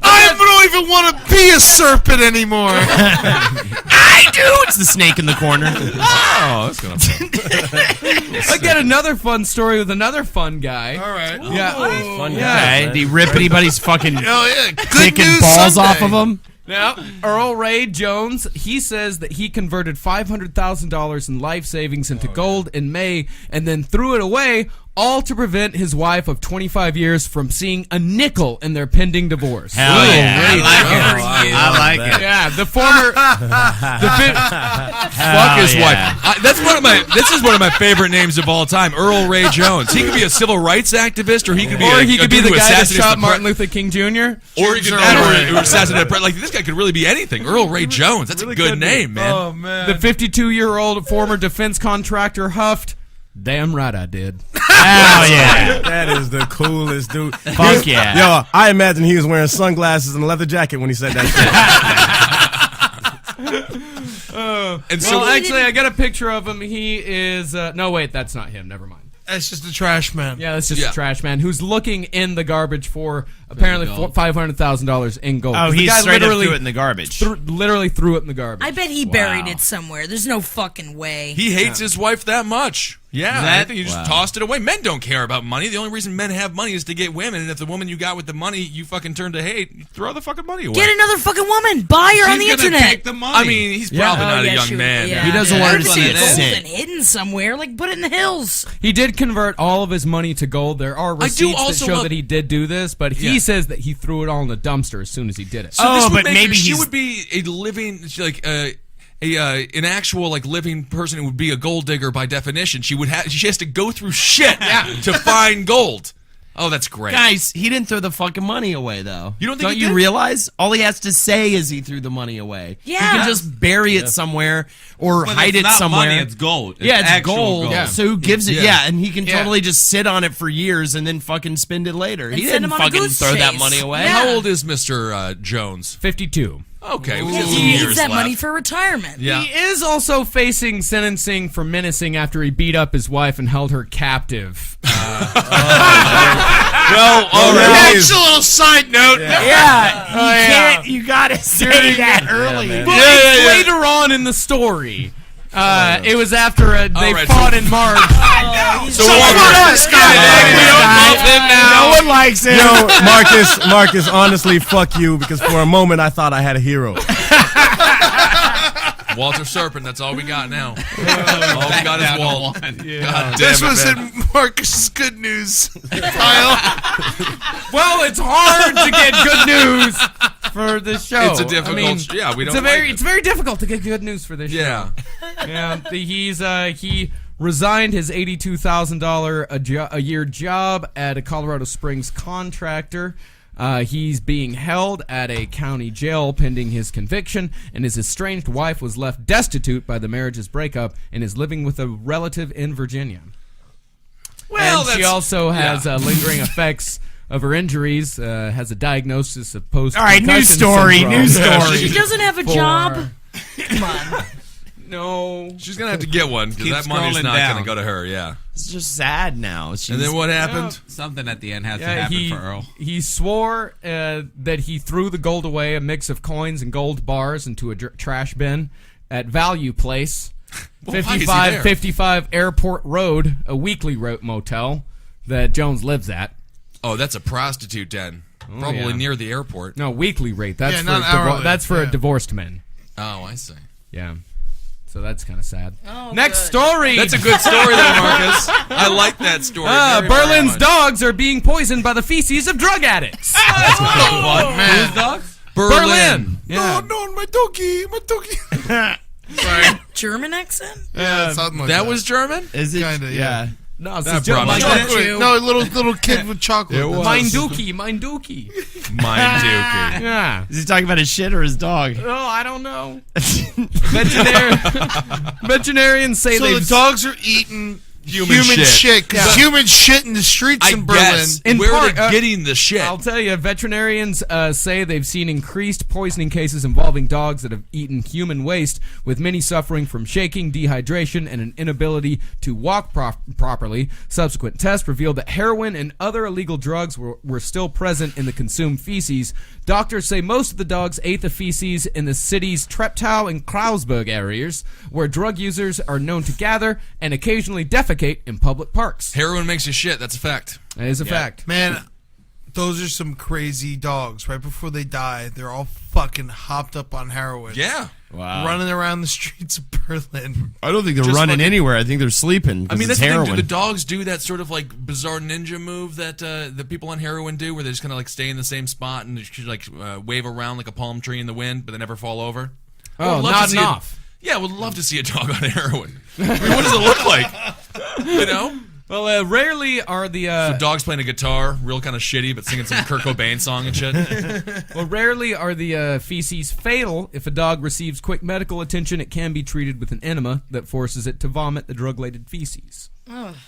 Speaker 8: I don't even want to be a serpent anymore.
Speaker 11: I do. It's the snake in the corner.
Speaker 7: Oh, that's gonna.
Speaker 12: I get another fun story with another fun guy.
Speaker 8: All right.
Speaker 12: Yeah.
Speaker 9: Fun
Speaker 11: Yeah,
Speaker 9: guy,
Speaker 11: did he rip anybody's fucking
Speaker 8: Oh yeah. Good
Speaker 11: dick and
Speaker 8: news
Speaker 11: balls
Speaker 8: Sunday.
Speaker 11: off of him?
Speaker 12: Now, Earl Ray Jones, he says that he converted $500,000 in life savings into gold in May and then threw it away, all to prevent his wife of 25 years from seeing a nickel in their pending divorce.
Speaker 11: Hell yeah.
Speaker 13: I like it. I like it.
Speaker 12: Yeah, the former...
Speaker 7: Fuck his
Speaker 11: yeah.
Speaker 7: wife. This is one of my favorite names of all time, Earl Ray Jones. He could be a civil rights activist, or he could be
Speaker 12: Or
Speaker 7: a,
Speaker 12: he
Speaker 7: a
Speaker 12: could be
Speaker 7: dude
Speaker 12: the
Speaker 7: who
Speaker 12: guy that
Speaker 7: assassinates
Speaker 12: shot
Speaker 7: the
Speaker 12: Martin
Speaker 7: pre-
Speaker 12: Luther King Jr.
Speaker 7: Or he could who assassinated the pre- like this guy could really be anything. Earl Ray Jones. That's a good name, man.
Speaker 8: Oh man.
Speaker 12: The 52-year-old former defense contractor huffed, "Damn right I did."
Speaker 11: Hell yeah.
Speaker 9: That is the coolest dude.
Speaker 11: Fuck yeah.
Speaker 9: Yo, I imagine he was wearing sunglasses and a leather jacket when he said that
Speaker 7: And so
Speaker 12: Well, actually, I got a picture of him. He is... no, wait, that's not him. Never mind.
Speaker 8: That's just a trash man.
Speaker 12: Yeah, that's just
Speaker 7: Yeah.
Speaker 12: a trash man who's looking in the garbage for apparently $500,000 in gold.
Speaker 11: Oh,
Speaker 12: The
Speaker 11: he
Speaker 12: guy
Speaker 11: straight up
Speaker 12: literally
Speaker 11: threw it in the garbage.
Speaker 12: literally threw it in the garbage.
Speaker 10: I bet he buried it somewhere. There's no fucking way.
Speaker 7: he hates his wife that much. Yeah, I think you just tossed it away. Men don't care about money. The only reason men have money is to get women, and if the woman you got with the money you fucking turn to hate, you throw the fucking money away.
Speaker 10: Get another fucking woman. Buy her on the internet.
Speaker 13: Take the money.
Speaker 7: I mean, he's probably not a young man.
Speaker 10: Yeah.
Speaker 11: He doesn't want to see it
Speaker 10: gold
Speaker 11: sit.
Speaker 10: and hidden somewhere. Like, put it in the hills.
Speaker 12: He did convert all of his money to gold. There are receipts that show that he did do this, but he says that he threw it all in the dumpster as soon as he did it.
Speaker 7: So this would make she would be a living, like, an actual like living person who would be a gold digger by definition. She has to go through shit to find gold. Oh, that's great.
Speaker 11: Guys, he didn't throw the fucking money away, though.
Speaker 7: You don't think
Speaker 11: Don't
Speaker 7: he
Speaker 11: you
Speaker 7: did?
Speaker 11: realize? All he has to say is he threw the money away.
Speaker 10: Yeah.
Speaker 11: He can just bury it somewhere or
Speaker 13: But
Speaker 11: hide
Speaker 13: it's
Speaker 11: it
Speaker 13: not
Speaker 11: somewhere.
Speaker 13: money, it's gold.
Speaker 11: Yeah, it's
Speaker 13: actual
Speaker 11: gold.
Speaker 13: gold.
Speaker 11: So who gives it?
Speaker 7: Yeah.
Speaker 11: Yeah, and he can totally just sit on it for years and then fucking spend it later.
Speaker 10: And
Speaker 11: He
Speaker 10: send
Speaker 11: didn't
Speaker 10: him on a
Speaker 11: fucking
Speaker 10: goose
Speaker 11: throw that
Speaker 10: chase.
Speaker 11: money away.
Speaker 10: Yeah.
Speaker 7: How old is Mr. Jones?
Speaker 12: 52.
Speaker 7: Okay, we
Speaker 10: He
Speaker 7: got some
Speaker 10: needs
Speaker 7: years
Speaker 10: that
Speaker 7: left.
Speaker 10: money for retirement.
Speaker 7: Yeah.
Speaker 12: He is also facing sentencing for menacing after he beat up his wife and held her captive.
Speaker 7: Well, already.
Speaker 8: Just a little side note.
Speaker 11: You gotta say that early.
Speaker 12: Later on in the story, it was after they
Speaker 7: right,
Speaker 12: fought in March.
Speaker 7: So
Speaker 11: No one likes him.
Speaker 9: Yo, Marcus, honestly, fuck you, because for a moment I thought I had a hero.
Speaker 7: Walter Serpent, that's all we got now. All we got is Walt. God damn
Speaker 8: This
Speaker 7: it,
Speaker 8: was
Speaker 7: man.
Speaker 8: in Marcus's good news pile.
Speaker 12: Well, it's hard to get good news for this show.
Speaker 7: It's a difficult. We don't.
Speaker 12: It's very difficult to get good news for this show.
Speaker 7: Yeah.
Speaker 12: Yeah, he resigned his $82,000 a year job at a Colorado Springs contractor. He's being held at a county jail pending his conviction, and his estranged wife was left destitute by the marriage's breakup and is living with a relative in Virginia.
Speaker 7: Well,
Speaker 12: and she also has lingering effects of her injuries, has a diagnosis of post.
Speaker 11: All right, news story.
Speaker 10: She doesn't have a job. Come on.
Speaker 12: No.
Speaker 7: She's gonna have to get one because
Speaker 13: Keep
Speaker 7: that money's
Speaker 13: scrolling
Speaker 7: not
Speaker 13: down.
Speaker 7: gonna go to her. Yeah.
Speaker 11: It's just sad now.
Speaker 7: And then what happened?
Speaker 13: Something at the end has to happen for Earl.
Speaker 12: He swore that he threw the gold away, a mix of coins and gold bars, into a trash bin at Value Place,
Speaker 7: Well, why is he there?
Speaker 12: 55 Airport Road, a weekly motel that Jones lives at.
Speaker 7: Oh, that's a prostitute den. Probably
Speaker 12: yeah.
Speaker 7: near the airport.
Speaker 12: No, weekly rate. That's
Speaker 8: Yeah,
Speaker 12: for
Speaker 8: not hourly.
Speaker 12: that's for a divorced man.
Speaker 7: Oh, I see.
Speaker 12: Yeah. So that's kind of sad.
Speaker 10: Oh,
Speaker 12: Next
Speaker 10: good.
Speaker 12: story.
Speaker 7: That's a good story, though, Marcus. I like that story. very, very
Speaker 12: Berlin's
Speaker 7: much.
Speaker 12: dogs are being poisoned by the feces of drug addicts.
Speaker 7: What, man?
Speaker 13: Whose dogs?
Speaker 7: Berlin.
Speaker 12: Yeah.
Speaker 8: No, my doggy.
Speaker 10: German accent?
Speaker 8: Yeah, something like
Speaker 7: That was German?
Speaker 11: Is it?
Speaker 8: Kinda,
Speaker 11: yeah.
Speaker 12: No, it's
Speaker 7: That
Speaker 12: just
Speaker 7: brought me
Speaker 12: chocolate.
Speaker 10: Chocolate.
Speaker 8: No, little kid with chocolate.
Speaker 7: It was.
Speaker 12: Mine dookie.
Speaker 7: Mine dookie.
Speaker 12: Yeah.
Speaker 11: Is he talking about his shit or his dog?
Speaker 12: Oh, I don't know. Veterinarians say
Speaker 8: So
Speaker 12: they've
Speaker 8: the dogs are eating
Speaker 7: Human
Speaker 8: shit
Speaker 7: shit.
Speaker 8: because human shit in the streets
Speaker 7: I
Speaker 8: in Berlin.
Speaker 7: guess.
Speaker 12: In
Speaker 7: Where
Speaker 12: part,
Speaker 7: they're getting the shit.
Speaker 12: I'll tell you, veterinarians say they've seen increased poisoning cases involving dogs that have eaten human waste, with many suffering from shaking, dehydration, and an inability to walk properly. Subsequent tests revealed that heroin and other illegal drugs were still present in the consumed feces. Doctors say most of the dogs ate the feces in the city's Treptow and Kreuzberg areas, where drug users are known to gather and occasionally defecate in public parks.
Speaker 7: Heroin makes you shit. That's a fact.
Speaker 12: That is a fact.
Speaker 8: Man, those are some crazy dogs. Right before they die, they're all fucking hopped up on heroin.
Speaker 7: Yeah.
Speaker 11: Wow.
Speaker 8: Running around the streets of Berlin.
Speaker 11: I don't think they're
Speaker 7: Just
Speaker 11: running
Speaker 7: fucking-
Speaker 11: anywhere. I think they're sleeping.
Speaker 7: I mean, that's
Speaker 11: it's
Speaker 7: the thing.
Speaker 11: heroin.
Speaker 7: Do the dogs do that sort of like bizarre ninja move that the people on heroin do, where they just kind of like stay in the same spot and just, like wave around like a palm tree in the wind, but they never fall over?
Speaker 12: Oh,
Speaker 7: Would love to
Speaker 12: nodding
Speaker 7: see a-
Speaker 12: off.
Speaker 7: Yeah, would love to see a dog on heroin. I mean, what does it look like? You know?
Speaker 12: Well, rarely are the
Speaker 7: So dogs playing a guitar, real kind of shitty, but singing some Kurt Cobain song and shit.
Speaker 12: rarely are the feces fatal. If a dog receives quick medical attention, it can be treated with an enema that forces it to vomit the drug-laden feces.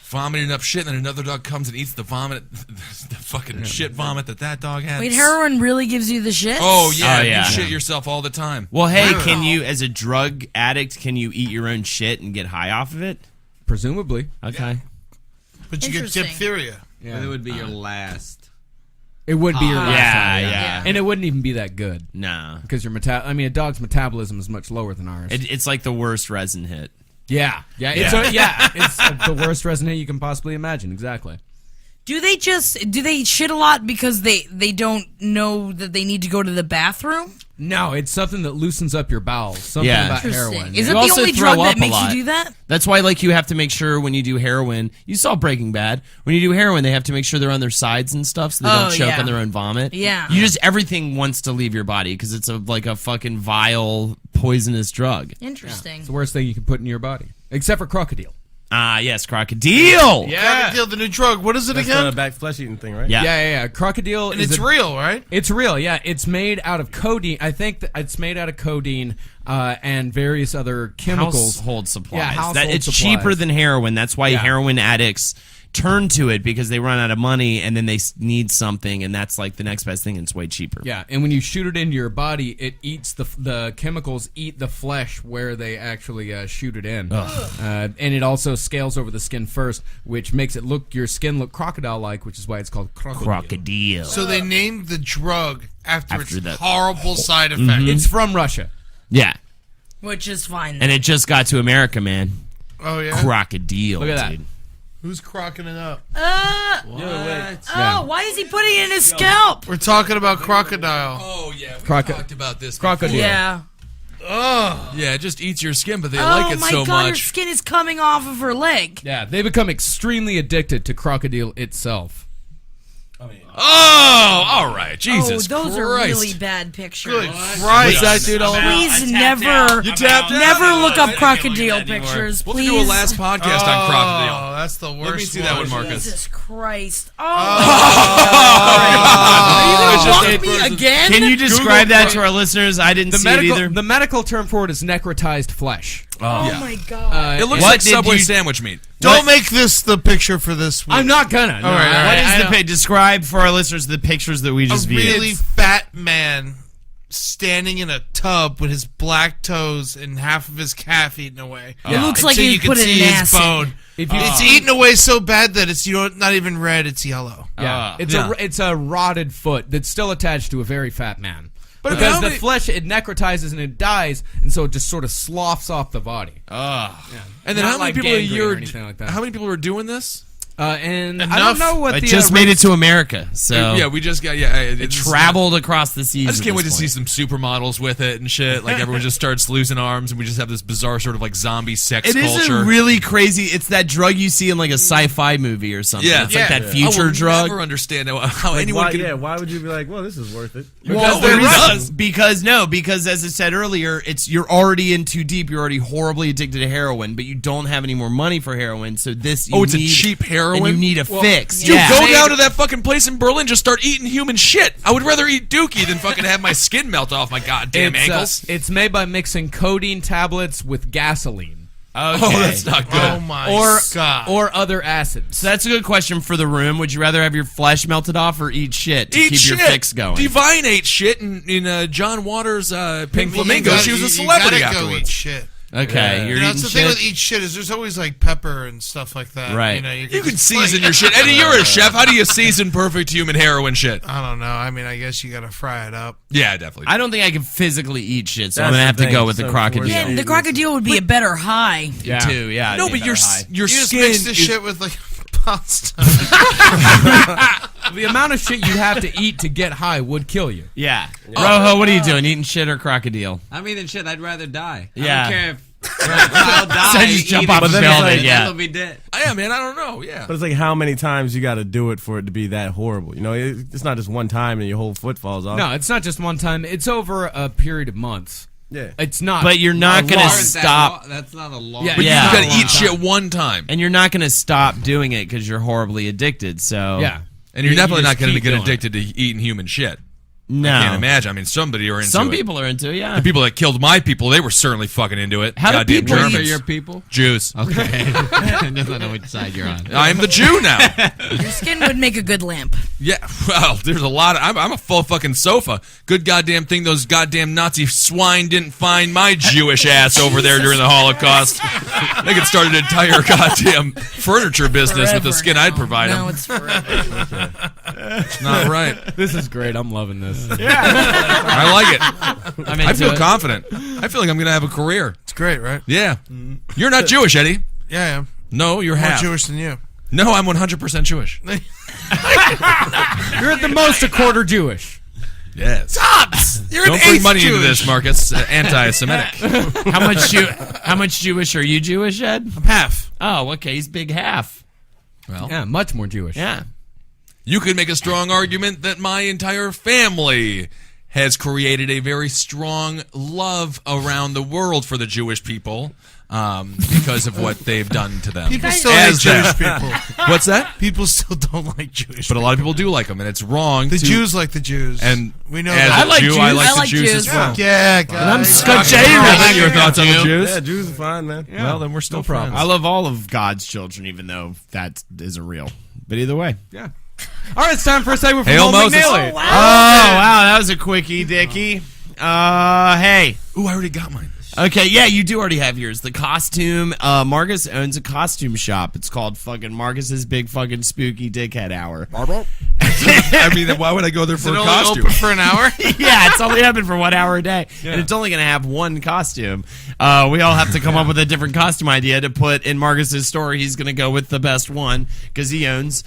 Speaker 7: Vomiting up shit, and then another dog comes and eats the vomit, the fucking shit vomit that dog had.
Speaker 10: Wait, heroin really gives you the shit?
Speaker 7: Oh yeah,
Speaker 11: Oh, yeah.
Speaker 7: you shit yourself all the time.
Speaker 11: Well, hey, can you, as a drug addict, can you eat your own shit and get high off of it?
Speaker 12: Presumably.
Speaker 11: Okay.
Speaker 8: But you get
Speaker 10: Interesting.
Speaker 8: diphtheria.
Speaker 13: But it would be your last.
Speaker 12: It would be your last time,
Speaker 11: yeah.
Speaker 12: And it wouldn't even be that good.
Speaker 11: No.
Speaker 12: Because a dog's metabolism is much lower than ours.
Speaker 11: It's like the worst resin hit.
Speaker 12: Yeah. It's the worst resonate you can possibly imagine. Exactly.
Speaker 10: Do they shit a lot because they don't know that they need to go to the bathroom?
Speaker 12: No, it's something that loosens up your bowels. Something about heroin.
Speaker 10: Is it the only drug that makes you do that?
Speaker 11: That's why, like, you have to make sure when you do heroin. You saw Breaking Bad. When you do heroin, they have to make sure they're on their sides and stuff, so they don't choke on their own vomit.
Speaker 10: Yeah.
Speaker 11: Everything wants to leave your body because it's like a fucking vile, poisonous drug.
Speaker 10: Interesting.
Speaker 12: It's the worst thing you can put in your body, except for crocodile.
Speaker 11: Ah, yes, crocodile.
Speaker 8: Yeah, crocodile, the new drug. What is it again?
Speaker 9: That's the back flesh eating thing, right?
Speaker 11: Yeah.
Speaker 12: Crocodile,
Speaker 8: and it's real, right?
Speaker 12: It's real. Yeah, it's made out of codeine. I think that it's made out of codeine and various other chemicals.
Speaker 11: Household supplies.
Speaker 12: Yeah, household
Speaker 11: it's
Speaker 12: supplies.
Speaker 11: cheaper than heroin. That's why heroin addicts turn to it because they run out of money and then they need something, and that's like the next best thing, and it's way cheaper.
Speaker 12: Yeah, and when you shoot it into your body, it eats the chemicals eat the flesh where they actually shoot it in, and it also scales over the skin first, which makes your skin look crocodile-like, which is why it's called crocodile.
Speaker 8: So they named the drug after its horrible side effect.
Speaker 12: Mm-hmm. It's from Russia.
Speaker 11: Yeah,
Speaker 10: which is fine.
Speaker 11: And it just got to America, man.
Speaker 8: Oh yeah,
Speaker 11: crocodile.
Speaker 12: Look at
Speaker 11: dude.
Speaker 12: that.
Speaker 8: Who's crocking it up?
Speaker 10: Why is he putting it in his scalp?
Speaker 8: We're talking about crocodile.
Speaker 7: Oh yeah, we talked about this.
Speaker 12: Crocodile.
Speaker 10: Yeah.
Speaker 8: Oh.
Speaker 7: Yeah, it just eats your skin, but they like it so
Speaker 10: Oh my God, her
Speaker 7: much.
Speaker 10: skin is coming off of her leg.
Speaker 12: Yeah, they become extremely addicted to crocodile itself.
Speaker 7: Oh, all right, Jesus
Speaker 10: those
Speaker 7: Christ.
Speaker 10: are really bad pictures.
Speaker 8: Good Christ.
Speaker 7: What's that, dude? All about?
Speaker 10: Please never look up crocodile pictures.
Speaker 7: We'll
Speaker 10: Please.
Speaker 7: do a last podcast on crocodile.
Speaker 8: Oh, that's the worst.
Speaker 7: Let me see that one, Marcus.
Speaker 10: Jesus Christ! Oh,
Speaker 11: Oh.
Speaker 10: are you gonna walk me again?
Speaker 11: Can you describe that to our listeners? I didn't see it either.
Speaker 12: The medical term for it is necrotized flesh.
Speaker 10: Oh my God!
Speaker 7: It looks like Subway sandwich meat.
Speaker 8: Don't make this the picture for this week.
Speaker 12: I'm not gonna.
Speaker 8: All right.
Speaker 11: What is the describe for our listeners the pictures that we just viewed?
Speaker 8: A really fat man standing in a tub with his black toes and half of his calf eaten away.
Speaker 10: It looks like
Speaker 8: you
Speaker 10: he
Speaker 8: can
Speaker 10: put it
Speaker 8: see
Speaker 10: in
Speaker 8: his
Speaker 10: acid.
Speaker 8: bone. It's eaten away so bad that it's not even red; it's yellow.
Speaker 12: Yeah, it's a rotted foot that's still attached to a very fat man.
Speaker 7: But
Speaker 12: because the flesh, it necrotizes and it dies, and so it just sort of sloughs off the body.
Speaker 7: And then how many people a year? How many people are doing this?
Speaker 12: And I don't know what
Speaker 11: it
Speaker 12: the
Speaker 11: just made it to America. So
Speaker 7: yeah, we just got
Speaker 11: it traveled across the seas.
Speaker 7: I just can't wait to see some supermodels with it and shit. Like everyone just starts losing arms, and we just have this bizarre sort of like zombie sex culture.
Speaker 11: It isn't really crazy. It's that drug you see in like a sci-fi movie or something.
Speaker 7: Yeah,
Speaker 11: it's like that future
Speaker 7: I will
Speaker 11: drug.
Speaker 7: never understand how anyone can.
Speaker 9: Why would you be like, well, this is worth it?
Speaker 11: Because as I said earlier, you're already in too deep. You're already horribly addicted to heroin, but you don't have any more money for heroin. So it's
Speaker 7: a cheap heroin.
Speaker 11: And you need a fix.
Speaker 7: Dude, go down to that fucking place in Berlin, just start eating human shit. I would rather eat Dookie than fucking have my skin melt off my goddamn ankles.
Speaker 12: It's made by mixing codeine tablets with gasoline.
Speaker 11: Okay.
Speaker 7: Oh, that's not good.
Speaker 8: Oh my God.
Speaker 12: Or other acids.
Speaker 11: So that's a good question for the room. Would you rather have your flesh melted off or eat shit to keep your fix going?
Speaker 7: Divine ate shit in John Waters' Pink Flamingo. She was a celebrity
Speaker 8: you gotta
Speaker 7: afterwards.
Speaker 8: go eat shit.
Speaker 11: Okay, you're eating
Speaker 8: that's the
Speaker 11: shit.
Speaker 8: thing with eat shit is there's always like pepper and stuff like that.
Speaker 11: Right.
Speaker 7: You can season your shit. Eddie, you're a chef. How do you season perfect human heroin shit?
Speaker 8: I don't know. I mean, I guess you gotta fry it up.
Speaker 7: Yeah, definitely.
Speaker 11: I don't think I can physically eat shit, so I'm
Speaker 9: That's
Speaker 11: gonna have
Speaker 9: the
Speaker 11: to go
Speaker 9: thing.
Speaker 11: with the
Speaker 9: So
Speaker 11: crocodile.
Speaker 10: Yeah, the crocodile would be a better high.
Speaker 12: Yeah.
Speaker 11: Too, yeah.
Speaker 7: No, but your
Speaker 8: You just
Speaker 7: skin
Speaker 8: mix this
Speaker 7: is-
Speaker 8: shit with like pasta.
Speaker 12: The amount of shit you have to eat to get high would kill you.
Speaker 11: Yeah. Rojo, what are you doing? Eating shit or crocodile?
Speaker 13: I'm eating shit. I'd rather die.
Speaker 11: Yeah.
Speaker 13: I don't care if I'll die.
Speaker 11: So just jump
Speaker 13: eating
Speaker 11: off the
Speaker 13: shit,
Speaker 11: building,
Speaker 13: and
Speaker 11: yeah.
Speaker 13: then I'll be dead.
Speaker 7: Yeah, man, I don't know. Yeah.
Speaker 9: But it's like how many times you got to do it for it to be that horrible. You know, it's not just one time and your whole foot falls off.
Speaker 12: No, it's not just one time. It's over a period of months.
Speaker 9: Yeah.
Speaker 12: It's not.
Speaker 11: But you're not
Speaker 12: a
Speaker 11: gonna
Speaker 12: long-
Speaker 11: stop.
Speaker 13: That's not a long.
Speaker 12: Yeah,
Speaker 7: But
Speaker 11: Yeah.
Speaker 7: you gotta
Speaker 12: long
Speaker 7: eat shit one time.
Speaker 11: And you're not going to stop doing it because you're horribly addicted. So
Speaker 12: Yeah.
Speaker 7: And you're
Speaker 12: You
Speaker 7: definitely
Speaker 12: just
Speaker 7: not going to
Speaker 12: keep
Speaker 7: get
Speaker 12: doing
Speaker 7: addicted to eating human shit.
Speaker 11: no.
Speaker 7: I can't imagine. I mean, somebody are into
Speaker 11: Some
Speaker 7: it.
Speaker 11: people are into it. Yeah.
Speaker 7: The people that killed my people, they were certainly fucking into it.
Speaker 11: How do
Speaker 7: Goddamn
Speaker 11: people
Speaker 7: Germans.
Speaker 13: Are your people?
Speaker 7: Jews.
Speaker 13: Okay. I don't know which side you're on.
Speaker 7: I am the Jew now.
Speaker 10: Your skin would make a good lamp.
Speaker 7: Yeah, well, there's a lot of... I'm a full fucking sofa. Good goddamn thing those goddamn Nazi swine didn't find my Jewish ass over there during the Holocaust. They could start an entire goddamn furniture business with the skin I'd provide
Speaker 10: No,
Speaker 7: them.
Speaker 10: it's forever.
Speaker 7: It's not right.
Speaker 12: This is great. I'm loving this.
Speaker 7: I like it.
Speaker 11: I'm
Speaker 7: I
Speaker 11: into
Speaker 7: feel
Speaker 11: it.
Speaker 7: confident. I feel like I'm going to have a career.
Speaker 8: It's great, right?
Speaker 7: Yeah. You're not Jewish, Eddie.
Speaker 8: Yeah, I am.
Speaker 7: No, you're
Speaker 8: More
Speaker 7: half.
Speaker 8: Jewish than you.
Speaker 7: No, I'm 100% Jewish.
Speaker 12: You're at the most a quarter Jewish.
Speaker 7: Yes.
Speaker 8: Tops! You're
Speaker 7: Don't
Speaker 8: an
Speaker 7: bring
Speaker 8: eighth
Speaker 7: money
Speaker 8: Jewish.
Speaker 7: into this, Marcus. Anti-Semitic.
Speaker 11: How much Jewish are you Jewish, Ed?
Speaker 8: I'm half.
Speaker 11: Oh, okay. He's big half.
Speaker 7: Well,
Speaker 12: Yeah, much more Jewish.
Speaker 11: Yeah.
Speaker 7: you could make a strong argument that my entire family has created a very strong love around the world for the Jewish people because of what they've done to them.
Speaker 8: People still hate
Speaker 7: As
Speaker 8: Jewish
Speaker 7: that.
Speaker 8: people.
Speaker 7: What's that?
Speaker 8: People still don't like Jewish
Speaker 7: But a
Speaker 8: people.
Speaker 7: lot of people do like them, and it's wrong.
Speaker 8: The
Speaker 7: to,
Speaker 8: Jews like the Jews.
Speaker 7: and
Speaker 8: we know
Speaker 7: as
Speaker 8: that.
Speaker 7: a Jew, I like the Jews as well.
Speaker 8: Yeah, guys.
Speaker 7: Your thoughts on the Jews?
Speaker 9: Yeah, Jews are fine, man.
Speaker 11: Yeah.
Speaker 7: Well, then we're still friends.
Speaker 11: I love all of God's children, even though that isn't real. But either way.
Speaker 12: Yeah. All right, it's time for a segment from
Speaker 7: Hail
Speaker 12: Holden
Speaker 7: Moses.
Speaker 12: McNeely.
Speaker 11: Oh, wow. That was a quickie, Dickie. Hey.
Speaker 7: Ooh, I already got mine.
Speaker 11: Okay, yeah, you do already have yours. The costume. Marcus owns a costume shop. It's called fucking Marcus's Big Fucking Spooky Dickhead Hour.
Speaker 7: I mean, why would I go there for a costume?
Speaker 8: Open for an hour?
Speaker 11: Yeah, it's only open for 1 hour a day. And it's only going to have one costume. We all have to come up with a different costume idea to put in Marcus's store. He's going to go with the best one because he owns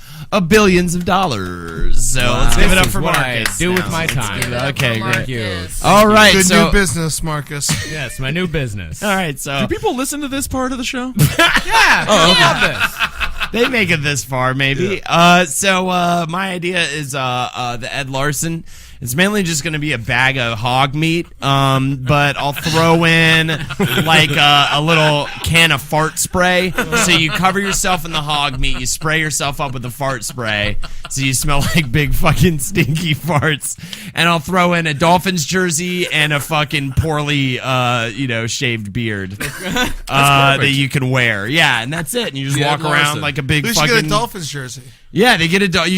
Speaker 11: billions of dollars. So let's give it up for
Speaker 12: What I
Speaker 11: Marcus.
Speaker 12: do with
Speaker 11: now.
Speaker 12: my time.
Speaker 11: Okay, great.
Speaker 12: Thank you.
Speaker 11: All right,
Speaker 8: Good
Speaker 11: so
Speaker 8: new business, Marcus.
Speaker 12: Yes, my new business.
Speaker 11: all right, so
Speaker 7: Do people listen to this part of the show?
Speaker 12: Yeah.
Speaker 7: Oh, okay.
Speaker 12: I love this.
Speaker 11: they make it this far, maybe. So my idea is the Ed Larson. It's mainly just going to be a bag of hog meat, but I'll throw in like a little can of fart spray. So you cover yourself in the hog meat, you spray yourself up with the fart spray, so you smell like big fucking stinky farts. And I'll throw in a Dolphins jersey and a fucking poorly, shaved beard that you can wear. Yeah, and that's it. And you just walk around
Speaker 7: Larson.
Speaker 11: like a big
Speaker 8: We should
Speaker 11: fucking.
Speaker 8: get a Dolphins jersey.
Speaker 11: Yeah, you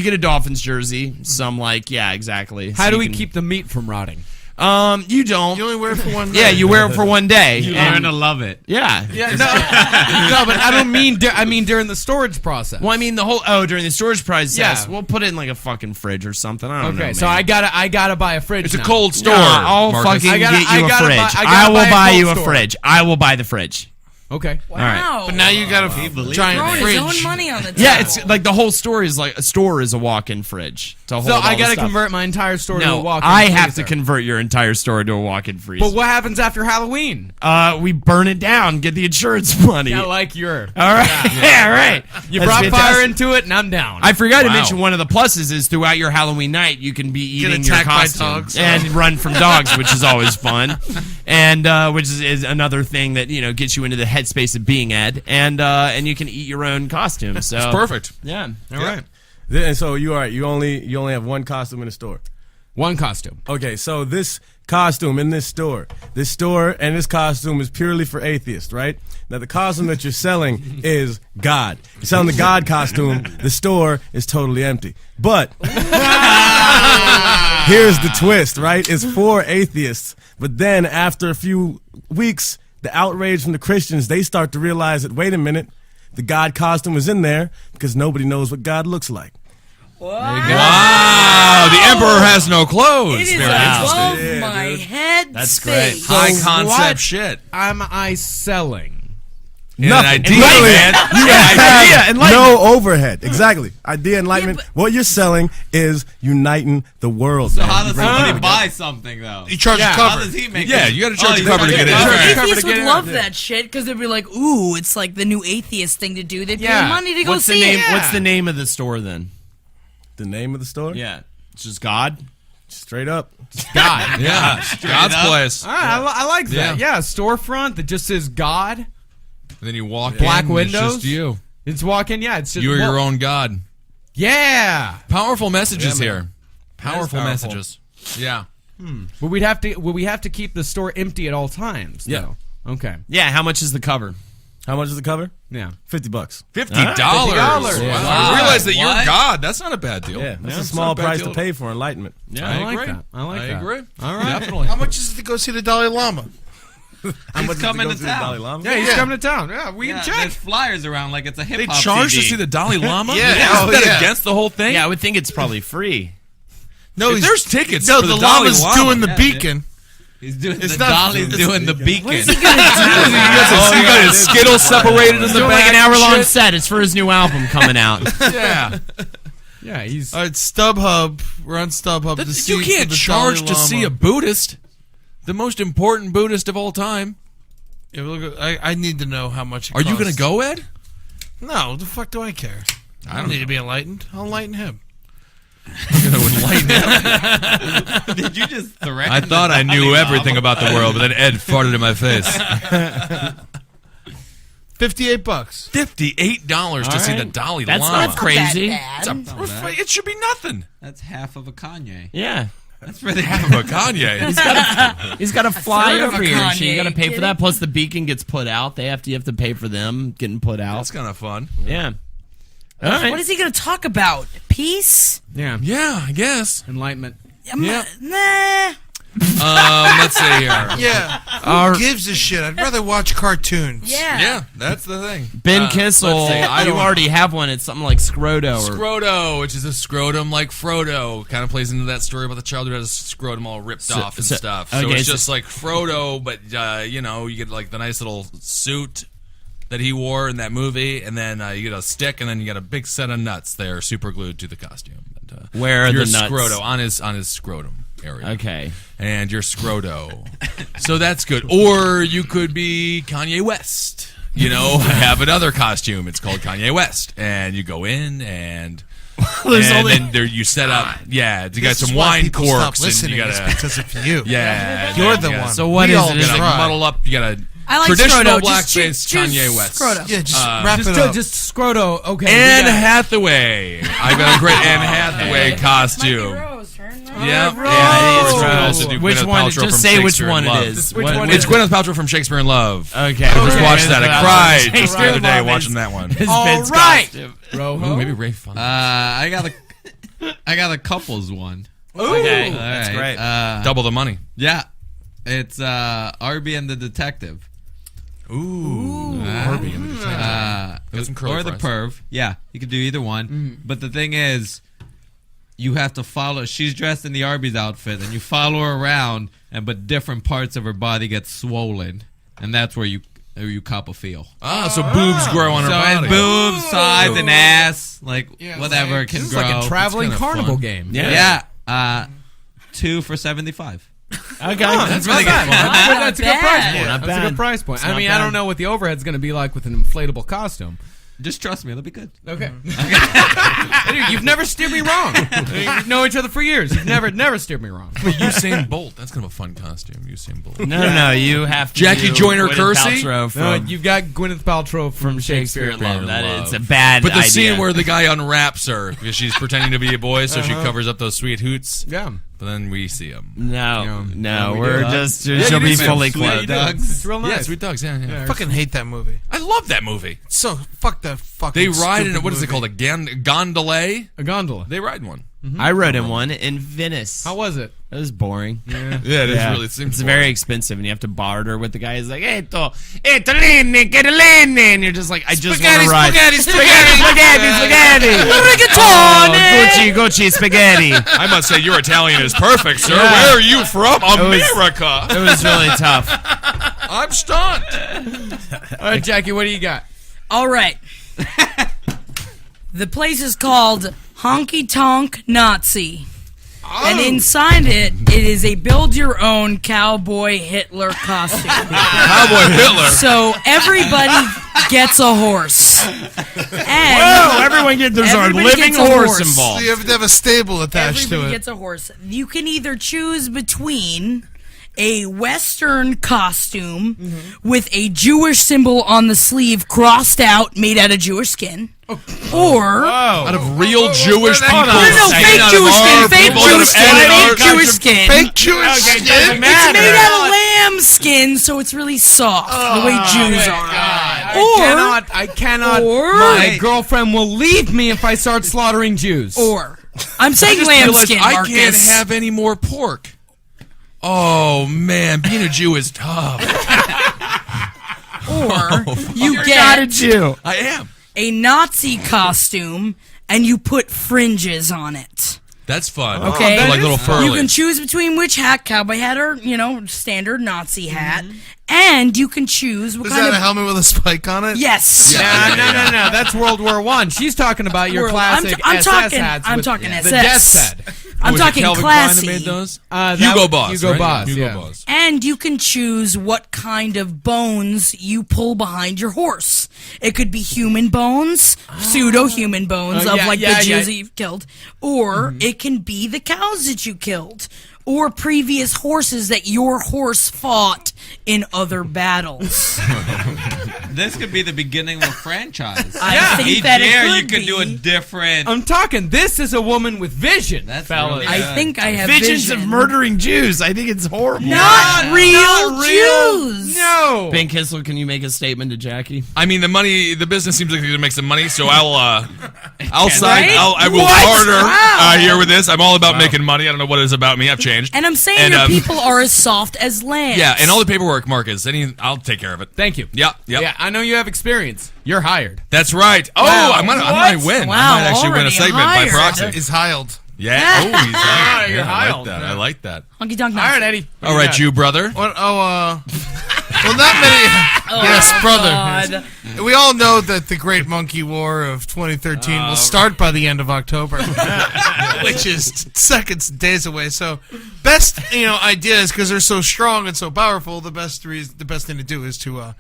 Speaker 11: get a Dolphins jersey. Some exactly.
Speaker 12: How
Speaker 11: So
Speaker 12: do
Speaker 11: you
Speaker 12: we
Speaker 11: can-
Speaker 12: keep the meat from rotting?
Speaker 11: You don't.
Speaker 8: You only wear it for one day.
Speaker 11: Yeah, you wear it for one day.
Speaker 13: You're
Speaker 11: and-
Speaker 13: gonna love it.
Speaker 11: yeah.
Speaker 12: No, but I don't mean. I mean during the storage process.
Speaker 11: Well, I mean during the storage process,
Speaker 12: Yeah.
Speaker 11: we'll put it in like a fucking fridge or something. I don't know.
Speaker 12: Okay, so
Speaker 11: man.
Speaker 12: I gotta buy a fridge.
Speaker 7: It's a
Speaker 12: now.
Speaker 7: cold store.
Speaker 11: I'll
Speaker 7: Marcus.
Speaker 11: fucking
Speaker 12: I gotta-
Speaker 11: get
Speaker 12: I
Speaker 11: you a
Speaker 12: gotta
Speaker 11: fridge.
Speaker 12: buy- I
Speaker 11: I
Speaker 12: gotta
Speaker 11: will
Speaker 12: buy a
Speaker 11: buy
Speaker 12: cold
Speaker 11: you a
Speaker 12: store.
Speaker 11: fridge. I will buy the fridge.
Speaker 12: Okay.
Speaker 10: Wow.
Speaker 8: But now you got a giant
Speaker 10: throwing
Speaker 8: fridge.
Speaker 10: his own money on the table.
Speaker 11: Yeah, it's like the whole store is like a store is a walk-in fridge. To hold
Speaker 12: So
Speaker 11: all
Speaker 12: I
Speaker 11: the
Speaker 12: gotta
Speaker 11: stuff.
Speaker 12: convert my entire store to a
Speaker 11: No,
Speaker 12: walk-in
Speaker 11: I have
Speaker 12: freezer.
Speaker 11: to convert your entire store to a walk-in freezer.
Speaker 12: But what happens after Halloween?
Speaker 11: We burn it down, get the insurance money.
Speaker 12: I like your.
Speaker 11: All right, yeah, right.
Speaker 12: You
Speaker 11: That's
Speaker 12: brought
Speaker 11: fantastic.
Speaker 12: fire into it, and I'm down.
Speaker 11: I forgot to
Speaker 7: Wow.
Speaker 11: mention one of the pluses is throughout your Halloween night you can be eating your
Speaker 8: attacked by
Speaker 11: costume
Speaker 8: dogs.
Speaker 11: and run from dogs, which is always fun, and which is another thing that gets you into the headspace of being Ed, and you can eat your own costume. So
Speaker 7: It's perfect.
Speaker 11: Yeah. All right.
Speaker 9: And so you only have one costume in the store.
Speaker 12: One costume.
Speaker 9: Okay, so this costume in this store and this costume is purely for atheists, right? Now the costume that you're selling is God. You're selling the God costume. The store is totally empty. But here's the twist, right? It's for atheists. But then after a few weeks, the outrage from the Christians, they start to realize that, wait a minute, the God costume is in there because nobody knows what God looks like.
Speaker 7: Wow, the emperor has no clothes.
Speaker 10: It is
Speaker 7: Very
Speaker 10: above
Speaker 7: interesting.
Speaker 10: my head.
Speaker 11: That's
Speaker 10: space.
Speaker 11: great.
Speaker 7: High
Speaker 12: So
Speaker 7: concept
Speaker 12: what
Speaker 7: shit.
Speaker 12: Am I selling?
Speaker 7: An
Speaker 9: Nothing.
Speaker 7: idea,
Speaker 9: Literally,
Speaker 7: man.
Speaker 9: You
Speaker 11: Idea,
Speaker 9: have no overhead. Exactly. Idea enlightenment. What you're selling is uniting the world.
Speaker 13: So
Speaker 9: man.
Speaker 13: how
Speaker 9: You
Speaker 13: does
Speaker 9: bring
Speaker 13: somebody
Speaker 9: people
Speaker 13: buy something though?
Speaker 8: You charge a
Speaker 13: How
Speaker 8: cover.
Speaker 13: does he make
Speaker 7: Yeah,
Speaker 13: it?
Speaker 7: you gotta charge
Speaker 13: Oh,
Speaker 7: a cover to get in.
Speaker 10: Atheists would
Speaker 12: Yeah.
Speaker 10: love that shit because they'd be like, "Ooh, it's like the new atheist thing to do." They'd pay
Speaker 12: Yeah.
Speaker 10: money to go
Speaker 11: What's the
Speaker 10: see
Speaker 11: name?
Speaker 10: it.
Speaker 11: What's the name of the store then?
Speaker 9: The name of the store?
Speaker 11: Yeah, it's just God.
Speaker 9: Straight up.
Speaker 12: God.
Speaker 7: Yeah, God's
Speaker 13: up.
Speaker 7: place.
Speaker 12: All right, I like that.
Speaker 7: Yeah.
Speaker 12: Yeah, storefront that just says God.
Speaker 7: And then you walk
Speaker 12: Black
Speaker 7: in, it's
Speaker 12: windows?
Speaker 7: just you.
Speaker 12: It's walking. Yeah, it's just
Speaker 7: You're your own God.
Speaker 12: Yeah,
Speaker 7: Powerful messages
Speaker 9: Yeah,
Speaker 7: here. Powerful
Speaker 9: powerful.
Speaker 7: messages. Yeah.
Speaker 12: but we have to keep the store empty at all times.
Speaker 9: Yeah.
Speaker 12: though. Okay.
Speaker 11: Yeah, how much is the cover?
Speaker 9: How much is the cover?
Speaker 12: Yeah.
Speaker 9: $50.
Speaker 7: $50.
Speaker 12: $50.
Speaker 7: Wow. I realize that you're
Speaker 13: What?
Speaker 7: God. That's not a bad deal.
Speaker 9: Yeah, that's a
Speaker 7: it's
Speaker 9: small
Speaker 7: not a bad
Speaker 9: price
Speaker 7: deal.
Speaker 9: to pay for enlightenment.
Speaker 7: Yeah,
Speaker 12: I like
Speaker 7: agree.
Speaker 12: that. I like that.
Speaker 7: agree.
Speaker 12: All right.
Speaker 7: Definitely.
Speaker 8: How much is it to go see the Dalai Lama?
Speaker 9: How much is it
Speaker 13: coming
Speaker 9: go
Speaker 13: to
Speaker 9: see the
Speaker 13: town.
Speaker 9: Dalai Lama?
Speaker 12: Yeah, he's
Speaker 8: Yeah.
Speaker 12: coming to town. Yeah, we
Speaker 13: Yeah,
Speaker 12: can check.
Speaker 13: there's flyers around like it's a hip
Speaker 7: They
Speaker 13: hop
Speaker 7: charge
Speaker 13: CD.
Speaker 7: to see the Dalai Lama?
Speaker 8: Yeah.
Speaker 7: Isn't
Speaker 8: Oh,
Speaker 7: that
Speaker 8: yeah.
Speaker 7: against the whole thing?
Speaker 11: Yeah, I would think it's probably free.
Speaker 8: No,
Speaker 7: If there's tickets
Speaker 8: no,
Speaker 7: for
Speaker 8: the
Speaker 7: the Dalai
Speaker 8: Lama's
Speaker 7: Lama.
Speaker 8: doing the
Speaker 13: Yeah,
Speaker 8: beacon.
Speaker 13: He's doing
Speaker 3: It's
Speaker 13: the
Speaker 3: not-
Speaker 13: dolly's
Speaker 3: it's-
Speaker 13: doing the beacon.
Speaker 10: What is he gonna do?
Speaker 7: He got his Skittles separated in the
Speaker 11: Doing
Speaker 7: back.
Speaker 11: like an hour-long
Speaker 7: shit.
Speaker 11: set. It's for his new album coming out.
Speaker 7: Yeah.
Speaker 12: Yeah, he's.
Speaker 3: All right, StubHub. We're on StubHub.
Speaker 7: That-
Speaker 3: to see
Speaker 7: you can't
Speaker 3: the
Speaker 7: charge
Speaker 3: Dalai
Speaker 7: to see
Speaker 3: Lama.
Speaker 7: a Buddhist, the most important Buddhist of all time.
Speaker 3: Yeah, look, I need to know how much it
Speaker 7: Are you
Speaker 3: costs.
Speaker 7: going to go, Ed?
Speaker 3: No, the fuck do I care? I don't need to be enlightened. I'll enlighten him.
Speaker 7: You're going to enlighten him.
Speaker 13: Did you just threaten?
Speaker 7: I thought I knew everything about the world, but then Ed farted in my face.
Speaker 3: $58.
Speaker 7: $58 to see the Dalai
Speaker 11: That's
Speaker 7: Lama.
Speaker 11: not crazy.
Speaker 7: It should be nothing.
Speaker 13: That's half of a Kanye.
Speaker 11: Yeah.
Speaker 13: That's really
Speaker 7: Half of a Kanye.
Speaker 11: He's got to fly
Speaker 10: third of
Speaker 11: over
Speaker 10: a
Speaker 11: here. So
Speaker 10: Kanye,
Speaker 11: you got to pay for
Speaker 10: kidding?
Speaker 11: that. Plus the beacon gets put out. You have to pay for them getting put out.
Speaker 7: That's kind of fun.
Speaker 11: Yeah. All right.
Speaker 10: What is he going to talk about? Peace?
Speaker 12: Yeah.
Speaker 7: Yeah, I guess.
Speaker 12: Enlightenment.
Speaker 7: Yeah.
Speaker 10: Nah.
Speaker 7: Let's see here.
Speaker 3: Yeah. Who gives a shit? I'd rather watch cartoons.
Speaker 10: Yeah.
Speaker 7: Yeah, that's the thing.
Speaker 11: Ben Kissel,
Speaker 7: let's see, I
Speaker 11: you
Speaker 7: don't-
Speaker 11: already have one. It's something like Scroto. Or,
Speaker 7: Scroto, which is a scrotum like Frodo, kind of plays into that story about the child who had his scrotum all ripped off and stuff. So
Speaker 11: okay,
Speaker 7: it's just like Frodo, but you get like the nice little suit that he wore in that movie, and then you get a stick, and then you get a big set of nuts there, super glued to the costume. And,
Speaker 11: Where are
Speaker 7: your
Speaker 11: the nuts?
Speaker 7: Scroto on his scrotum area.
Speaker 11: Okay.
Speaker 7: And you're Scroto. So that's good. Or you could be Kanye West. Have another costume. It's called Kanye West. And you go in and then there you set up. Yeah, you got
Speaker 3: This is
Speaker 7: some
Speaker 3: why
Speaker 7: wine
Speaker 3: people stop
Speaker 7: corks and
Speaker 3: listening
Speaker 7: you
Speaker 3: is
Speaker 7: gotta.
Speaker 3: because of you.
Speaker 7: Yeah,
Speaker 3: You're the
Speaker 7: yeah.
Speaker 3: one.
Speaker 11: So what
Speaker 3: We
Speaker 11: is
Speaker 3: all
Speaker 11: it?
Speaker 7: You
Speaker 11: Is
Speaker 7: gotta
Speaker 3: try.
Speaker 7: muddle up. You gotta
Speaker 10: I like
Speaker 7: traditional
Speaker 10: Scroto.
Speaker 7: blackface
Speaker 10: Just
Speaker 7: Kanye West.
Speaker 10: Scroto.
Speaker 3: Yeah, just wrap it
Speaker 12: Just,
Speaker 3: up.
Speaker 12: just Scroto. Okay. we
Speaker 7: Anne
Speaker 12: got it.
Speaker 7: Hathaway. I've got a great Anne Hathaway costume. Yeah,
Speaker 11: Which one? Just say which one it is.
Speaker 12: Which one
Speaker 7: It's
Speaker 12: is it?
Speaker 7: Gwyneth Paltrow from Shakespeare in Love.
Speaker 11: Okay.
Speaker 7: I just watched that. I cried just the
Speaker 11: Shakespeare
Speaker 7: other
Speaker 11: in
Speaker 7: day
Speaker 11: Love
Speaker 7: watching
Speaker 11: is-
Speaker 7: that one.
Speaker 11: All right.
Speaker 12: Roho.
Speaker 7: Ooh, maybe Ray Fun.
Speaker 13: I got a couples one.
Speaker 11: Okay.
Speaker 13: All
Speaker 11: That's
Speaker 13: right.
Speaker 11: great.
Speaker 7: Double the money.
Speaker 13: Yeah, it's Arby and the Detective.
Speaker 7: Ooh. Herbie and the Detective. Got some curly
Speaker 13: Or the
Speaker 7: fries.
Speaker 13: perv. Yeah, you could do either one. But the thing is, you have to follow. She's dressed in the Arby's outfit, and you follow her around, but different parts of her body get swollen, and that's where you cop a feel.
Speaker 7: So boobs grow on her
Speaker 13: So
Speaker 7: body.
Speaker 13: and boobs, sides, and ass, like whatever can
Speaker 12: This is
Speaker 13: grow.
Speaker 12: like a traveling
Speaker 7: It's kinda
Speaker 12: carnival
Speaker 7: fun.
Speaker 12: game.
Speaker 13: Yeah. 2 for $75.
Speaker 11: Okay.
Speaker 12: That's
Speaker 11: really
Speaker 12: really good. That's a good price
Speaker 10: bad.
Speaker 12: point.
Speaker 11: Not
Speaker 12: That's a
Speaker 11: bad.
Speaker 12: good price point. I
Speaker 11: not
Speaker 12: mean, I
Speaker 11: bad.
Speaker 12: don't know what the overhead's going to be like with an inflatable costume.
Speaker 13: Just trust me, it'll be good.
Speaker 12: Okay. Dude, you've never steered me wrong. We've known each other for years. You've never steered me wrong.
Speaker 7: Usain Bolt. That's kind of a fun costume. Usain Bolt.
Speaker 11: No, you have to
Speaker 7: Jackie
Speaker 11: do
Speaker 7: Joyner
Speaker 11: Gwyneth
Speaker 7: Kersey?
Speaker 11: Paltrow
Speaker 12: No,
Speaker 11: from,
Speaker 12: you've got Gwyneth Paltrow from Shakespeare in Love.
Speaker 11: That is a bad
Speaker 7: But the
Speaker 11: idea.
Speaker 7: scene where the guy unwraps her because she's pretending to be a boy, so she covers up those sweet hoots.
Speaker 12: Yeah.
Speaker 7: But then we see him.
Speaker 11: No,
Speaker 12: we
Speaker 11: we're
Speaker 12: do.
Speaker 11: just
Speaker 7: you
Speaker 11: she'll
Speaker 7: do
Speaker 11: be
Speaker 7: see
Speaker 11: fully
Speaker 7: him.
Speaker 11: clothed.
Speaker 12: It's real nice.
Speaker 7: Yeah, Sweet Dogs. Yeah.
Speaker 3: I fucking hate that movie.
Speaker 7: I love that movie.
Speaker 3: So fuck that fucking.
Speaker 7: They ride in
Speaker 3: stupid
Speaker 7: what is it
Speaker 3: movie.
Speaker 7: called? A gondola?
Speaker 12: A gondola.
Speaker 7: They ride in one.
Speaker 11: I rode in one in Venice.
Speaker 12: How was it?
Speaker 11: It was boring.
Speaker 7: Yeah, it is really.
Speaker 11: It's very expensive, and you have to barter with the guy. He's like, "Eto, lene," and you're just like, "I just want to ride." Spaghetti. Gucci, spaghetti.
Speaker 7: I must say, your Italian is perfect, sir. Where are you from? America.
Speaker 11: It was really tough.
Speaker 7: I'm stunned.
Speaker 12: All right, Jackie, what do you got?
Speaker 10: All right. The place is called Honky Tonk Nazi. And inside it is a build-your-own cowboy Hitler costume.
Speaker 7: Cowboy Hitler.
Speaker 10: So everybody gets a horse. And
Speaker 11: Whoa! Everyone gets there's a
Speaker 10: everybody
Speaker 11: living
Speaker 10: gets a
Speaker 11: horse
Speaker 10: horse.
Speaker 11: involved.
Speaker 3: So you have to have a stable attached
Speaker 10: everybody
Speaker 3: to it.
Speaker 10: gets a horse. You can either choose between a Western costume with a Jewish symbol on the sleeve crossed out, made out of Jewish skin, or
Speaker 7: Out of real Jewish people.
Speaker 10: no, fake Jewish skin, fake Jewish skin, fake Jewish skin.
Speaker 3: Fake Jewish skin.
Speaker 10: It's made out of lamb skin, so it's really soft, the way Jews are.
Speaker 12: I cannot.
Speaker 10: Or-
Speaker 12: My girlfriend will leave me if I start slaughtering Jews.
Speaker 10: Or I'm saying lamb skin,
Speaker 7: I
Speaker 10: Marcus.
Speaker 7: can't have any more pork. Oh man, being a Jew is tough.
Speaker 10: Or you
Speaker 11: You're
Speaker 10: get
Speaker 11: not a Jew.
Speaker 7: I am.
Speaker 10: a Nazi costume and you put fringes on it.
Speaker 7: That's fun.
Speaker 10: Okay,
Speaker 7: They're like little furlies.
Speaker 10: You can choose between which hat, cowboy hat or standard Nazi hat, and you can choose what
Speaker 8: Is
Speaker 10: kind
Speaker 8: that
Speaker 10: of
Speaker 8: a helmet with a spike on it?
Speaker 10: Yes.
Speaker 12: No. That's World War I. She's talking about your classic SS hats.
Speaker 10: I'm
Speaker 12: with
Speaker 10: talking
Speaker 12: the
Speaker 10: SS.
Speaker 12: death's head.
Speaker 10: I'm talking
Speaker 7: Calvin Klein
Speaker 10: classy.
Speaker 7: that made those?
Speaker 12: Hugo
Speaker 7: Boss.
Speaker 12: Hugo
Speaker 7: right?
Speaker 12: Boss.
Speaker 7: Hugo
Speaker 12: Yeah.
Speaker 7: Boss.
Speaker 10: And you can choose what kind of bones you pull behind your horse. It could be human bones, pseudo-human bones of the Jews that you've killed, or it can be the cows that you killed, or previous horses that your horse fought in other battles.
Speaker 13: This could be the beginning of a franchise.
Speaker 10: I think
Speaker 13: Each
Speaker 10: that it
Speaker 13: year
Speaker 10: could
Speaker 13: you could do a
Speaker 10: be.
Speaker 13: different.
Speaker 12: I'm talking. This is a woman with vision.
Speaker 13: That's
Speaker 12: fellas.
Speaker 13: really
Speaker 10: I
Speaker 13: good.
Speaker 10: think I have
Speaker 11: Visions
Speaker 10: vision.
Speaker 11: of murdering Jews. I think it's horrible.
Speaker 10: Not real Jews.
Speaker 12: No.
Speaker 11: Ben Kissel, can you make a statement to Jackie?
Speaker 7: I mean, the business seems like they're gonna make some money, so I'll sign.
Speaker 10: Right?
Speaker 7: I will
Speaker 10: What?
Speaker 7: barter
Speaker 10: Wow.
Speaker 7: here with this. I'm all about making money. I don't know what it is about me. I've changed.
Speaker 10: And I'm saying
Speaker 7: And,
Speaker 10: your people are as soft as lambs.
Speaker 7: Yeah, and all the paperwork, Marcus. I'll take care of it.
Speaker 12: Thank you.
Speaker 7: Yep.
Speaker 12: Yeah, I know you have experience. You're hired.
Speaker 7: That's right. Oh,
Speaker 10: Wow.
Speaker 7: I might win.
Speaker 10: Wow,
Speaker 7: I might actually win a
Speaker 10: already
Speaker 7: segment
Speaker 10: hired.
Speaker 7: by proxy.
Speaker 8: Is Heiled.
Speaker 7: Yeah. Oh, he's hired.
Speaker 12: you're
Speaker 7: Yeah, I
Speaker 12: hired.
Speaker 7: like that. I like that.
Speaker 10: Honky tonk.
Speaker 12: All right, Eddie.
Speaker 7: All right, you brother.
Speaker 8: What? Well, not many. Yes, brother.
Speaker 10: God.
Speaker 8: We all know that the Great Monkey War of 2013 will start by the end of October, which is seconds, days away. So, best ideas, because they're so strong and so powerful. The best thing to do is to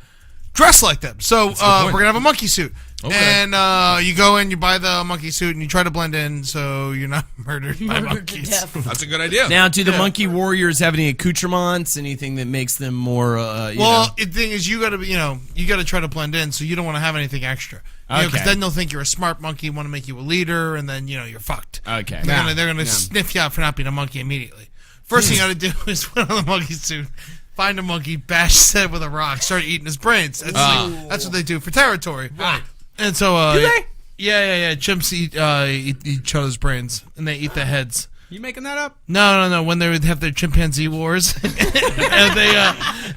Speaker 8: dress like them. So we're gonna have a monkey suit.
Speaker 7: Okay.
Speaker 8: And you go in, you buy the monkey suit, and you try to blend in so you're not murdered by monkeys.
Speaker 7: That's a good idea.
Speaker 11: Now, do the monkey warriors have any accoutrements? Anything that makes them more?
Speaker 8: The thing is, you gotta try to blend in, so you don't want to have anything extra. Because then they'll think you're a smart monkey, want to make you a leader, and then you're fucked.
Speaker 11: Okay.
Speaker 8: They're gonna sniff you out for not being a monkey immediately. First thing you gotta do is put on the monkey suit, find a monkey, bash his head with a rock, start eating his brains. That's what they do for territory. Right. And so,
Speaker 12: Do they?
Speaker 8: Yeah. Chimps eat each other's brains, and they eat the heads.
Speaker 12: You making that up?
Speaker 8: No. When they would have their chimpanzee wars, and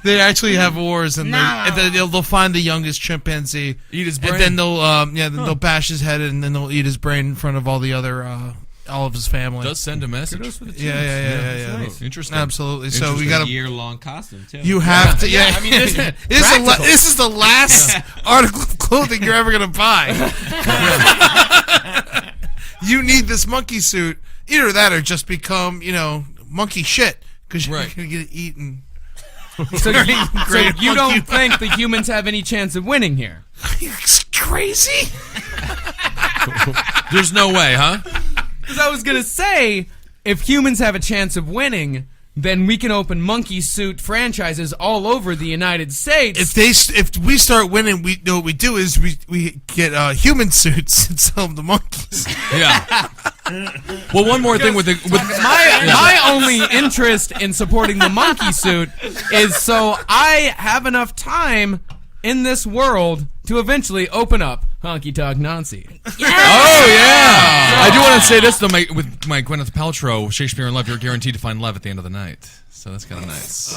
Speaker 8: they actually have wars, and they'll find the youngest chimpanzee,
Speaker 7: Eat his brain.
Speaker 8: and then they'll bash his head, and then they'll eat his brain in front of all the other all of his family.
Speaker 7: Does send a message.
Speaker 8: Yeah.
Speaker 7: Nice. Interesting.
Speaker 8: Absolutely. So we
Speaker 13: It's
Speaker 8: got
Speaker 13: a
Speaker 8: to.
Speaker 13: year-long costume too.
Speaker 8: You have to. Yeah.
Speaker 12: I mean, this
Speaker 8: This is the last article of clothing you're ever gonna buy. You need this monkey suit. Either that, or just become monkey shit, because you're gonna get eaten.
Speaker 12: So you don't think the humans have any chance of winning here?
Speaker 8: You crazy?
Speaker 7: There's no way, huh?
Speaker 12: Because I was gonna say, if humans have a chance of winning, then we can open monkey suit franchises all over the United States.
Speaker 8: If we start winning, what we do is we get human suits and sell them to monkeys.
Speaker 7: Yeah. Well, one more thing with
Speaker 12: my only interest in supporting the monkey suit is so I have enough time in this world to eventually open up Honky Tonk Nancy.
Speaker 7: Oh yeah! I do want to say this though, with my Gwyneth Paltrow, Shakespeare in Love, you're guaranteed to find love at the end of the night. So that's kind of nice.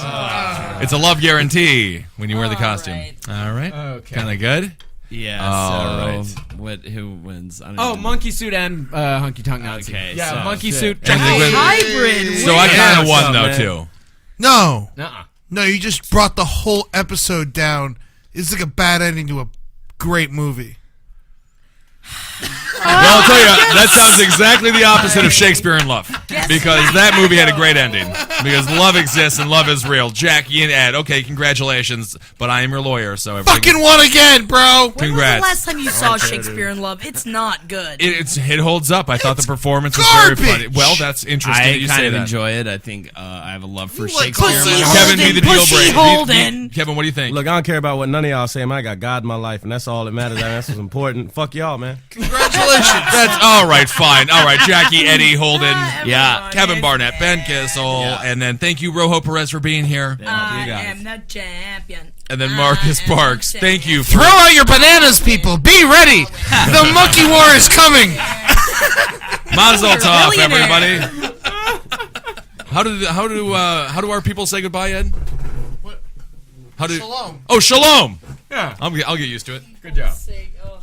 Speaker 7: It's a love guarantee when you wear the costume. All right.
Speaker 12: Okay.
Speaker 7: Kind of good.
Speaker 11: Yeah.
Speaker 7: All
Speaker 11: right. Who wins? I don't
Speaker 12: Oh,
Speaker 11: even-
Speaker 12: monkey suit and Honky Tonk Nazi.
Speaker 11: Okay,
Speaker 12: Yeah,
Speaker 11: so-
Speaker 12: monkey suit.
Speaker 7: And the
Speaker 10: Hybrid.
Speaker 7: So I kind of
Speaker 11: Yeah,
Speaker 7: won
Speaker 11: what's
Speaker 7: though
Speaker 11: up, man?
Speaker 7: too.
Speaker 8: No,
Speaker 12: Nuh-uh.
Speaker 8: no, you just brought the whole episode down. It's like a bad ending to a great movie.
Speaker 7: Well, I'll tell you, that sounds exactly the opposite of Shakespeare in Love. Because that movie had a great ending. Because love exists and love is real. Jackie and Ed, okay, congratulations, but I am your lawyer, so everything.
Speaker 8: Fucking won again, bro.
Speaker 10: When
Speaker 7: Congrats.
Speaker 10: was the last time you saw Shakespeare in Love? It's not good.
Speaker 7: It holds up. I thought the performance was
Speaker 8: garbage.
Speaker 7: very funny. Well, that's interesting that
Speaker 11: I
Speaker 7: you
Speaker 11: kind
Speaker 7: say
Speaker 11: of
Speaker 7: that.
Speaker 11: enjoy it. I think I have a love for
Speaker 8: like
Speaker 11: Shakespeare.
Speaker 8: pussy
Speaker 7: Kevin, be the deal
Speaker 10: Pussy
Speaker 7: breaker.
Speaker 10: Holden.
Speaker 7: Kevin, what do you think?
Speaker 9: Look, I don't care about what none of y'all say. I got God in my life, and that's all that matters. That's what's important. Fuck y'all, man.
Speaker 8: Congratulations.
Speaker 7: That's all right, fine. All right, Jackie, Eddie, Holden,
Speaker 10: Yeah.
Speaker 7: Kevin Barnett, Ben Kissel, and then thank you, Rojo Perez, for being here.
Speaker 10: I am the champion.
Speaker 7: And then Marcus
Speaker 10: I am
Speaker 7: Parks.
Speaker 10: the
Speaker 7: Thank you.
Speaker 8: Throw out your bananas, people. Be ready. The monkey war is coming.
Speaker 7: Mazel tov,
Speaker 10: Billionaire.
Speaker 7: everybody. How do our people say goodbye, Ed?
Speaker 8: What?
Speaker 7: How do?
Speaker 8: Shalom.
Speaker 7: Oh, shalom.
Speaker 12: Yeah.
Speaker 7: I'll get used to it.
Speaker 12: Good job.
Speaker 10: Say, oh.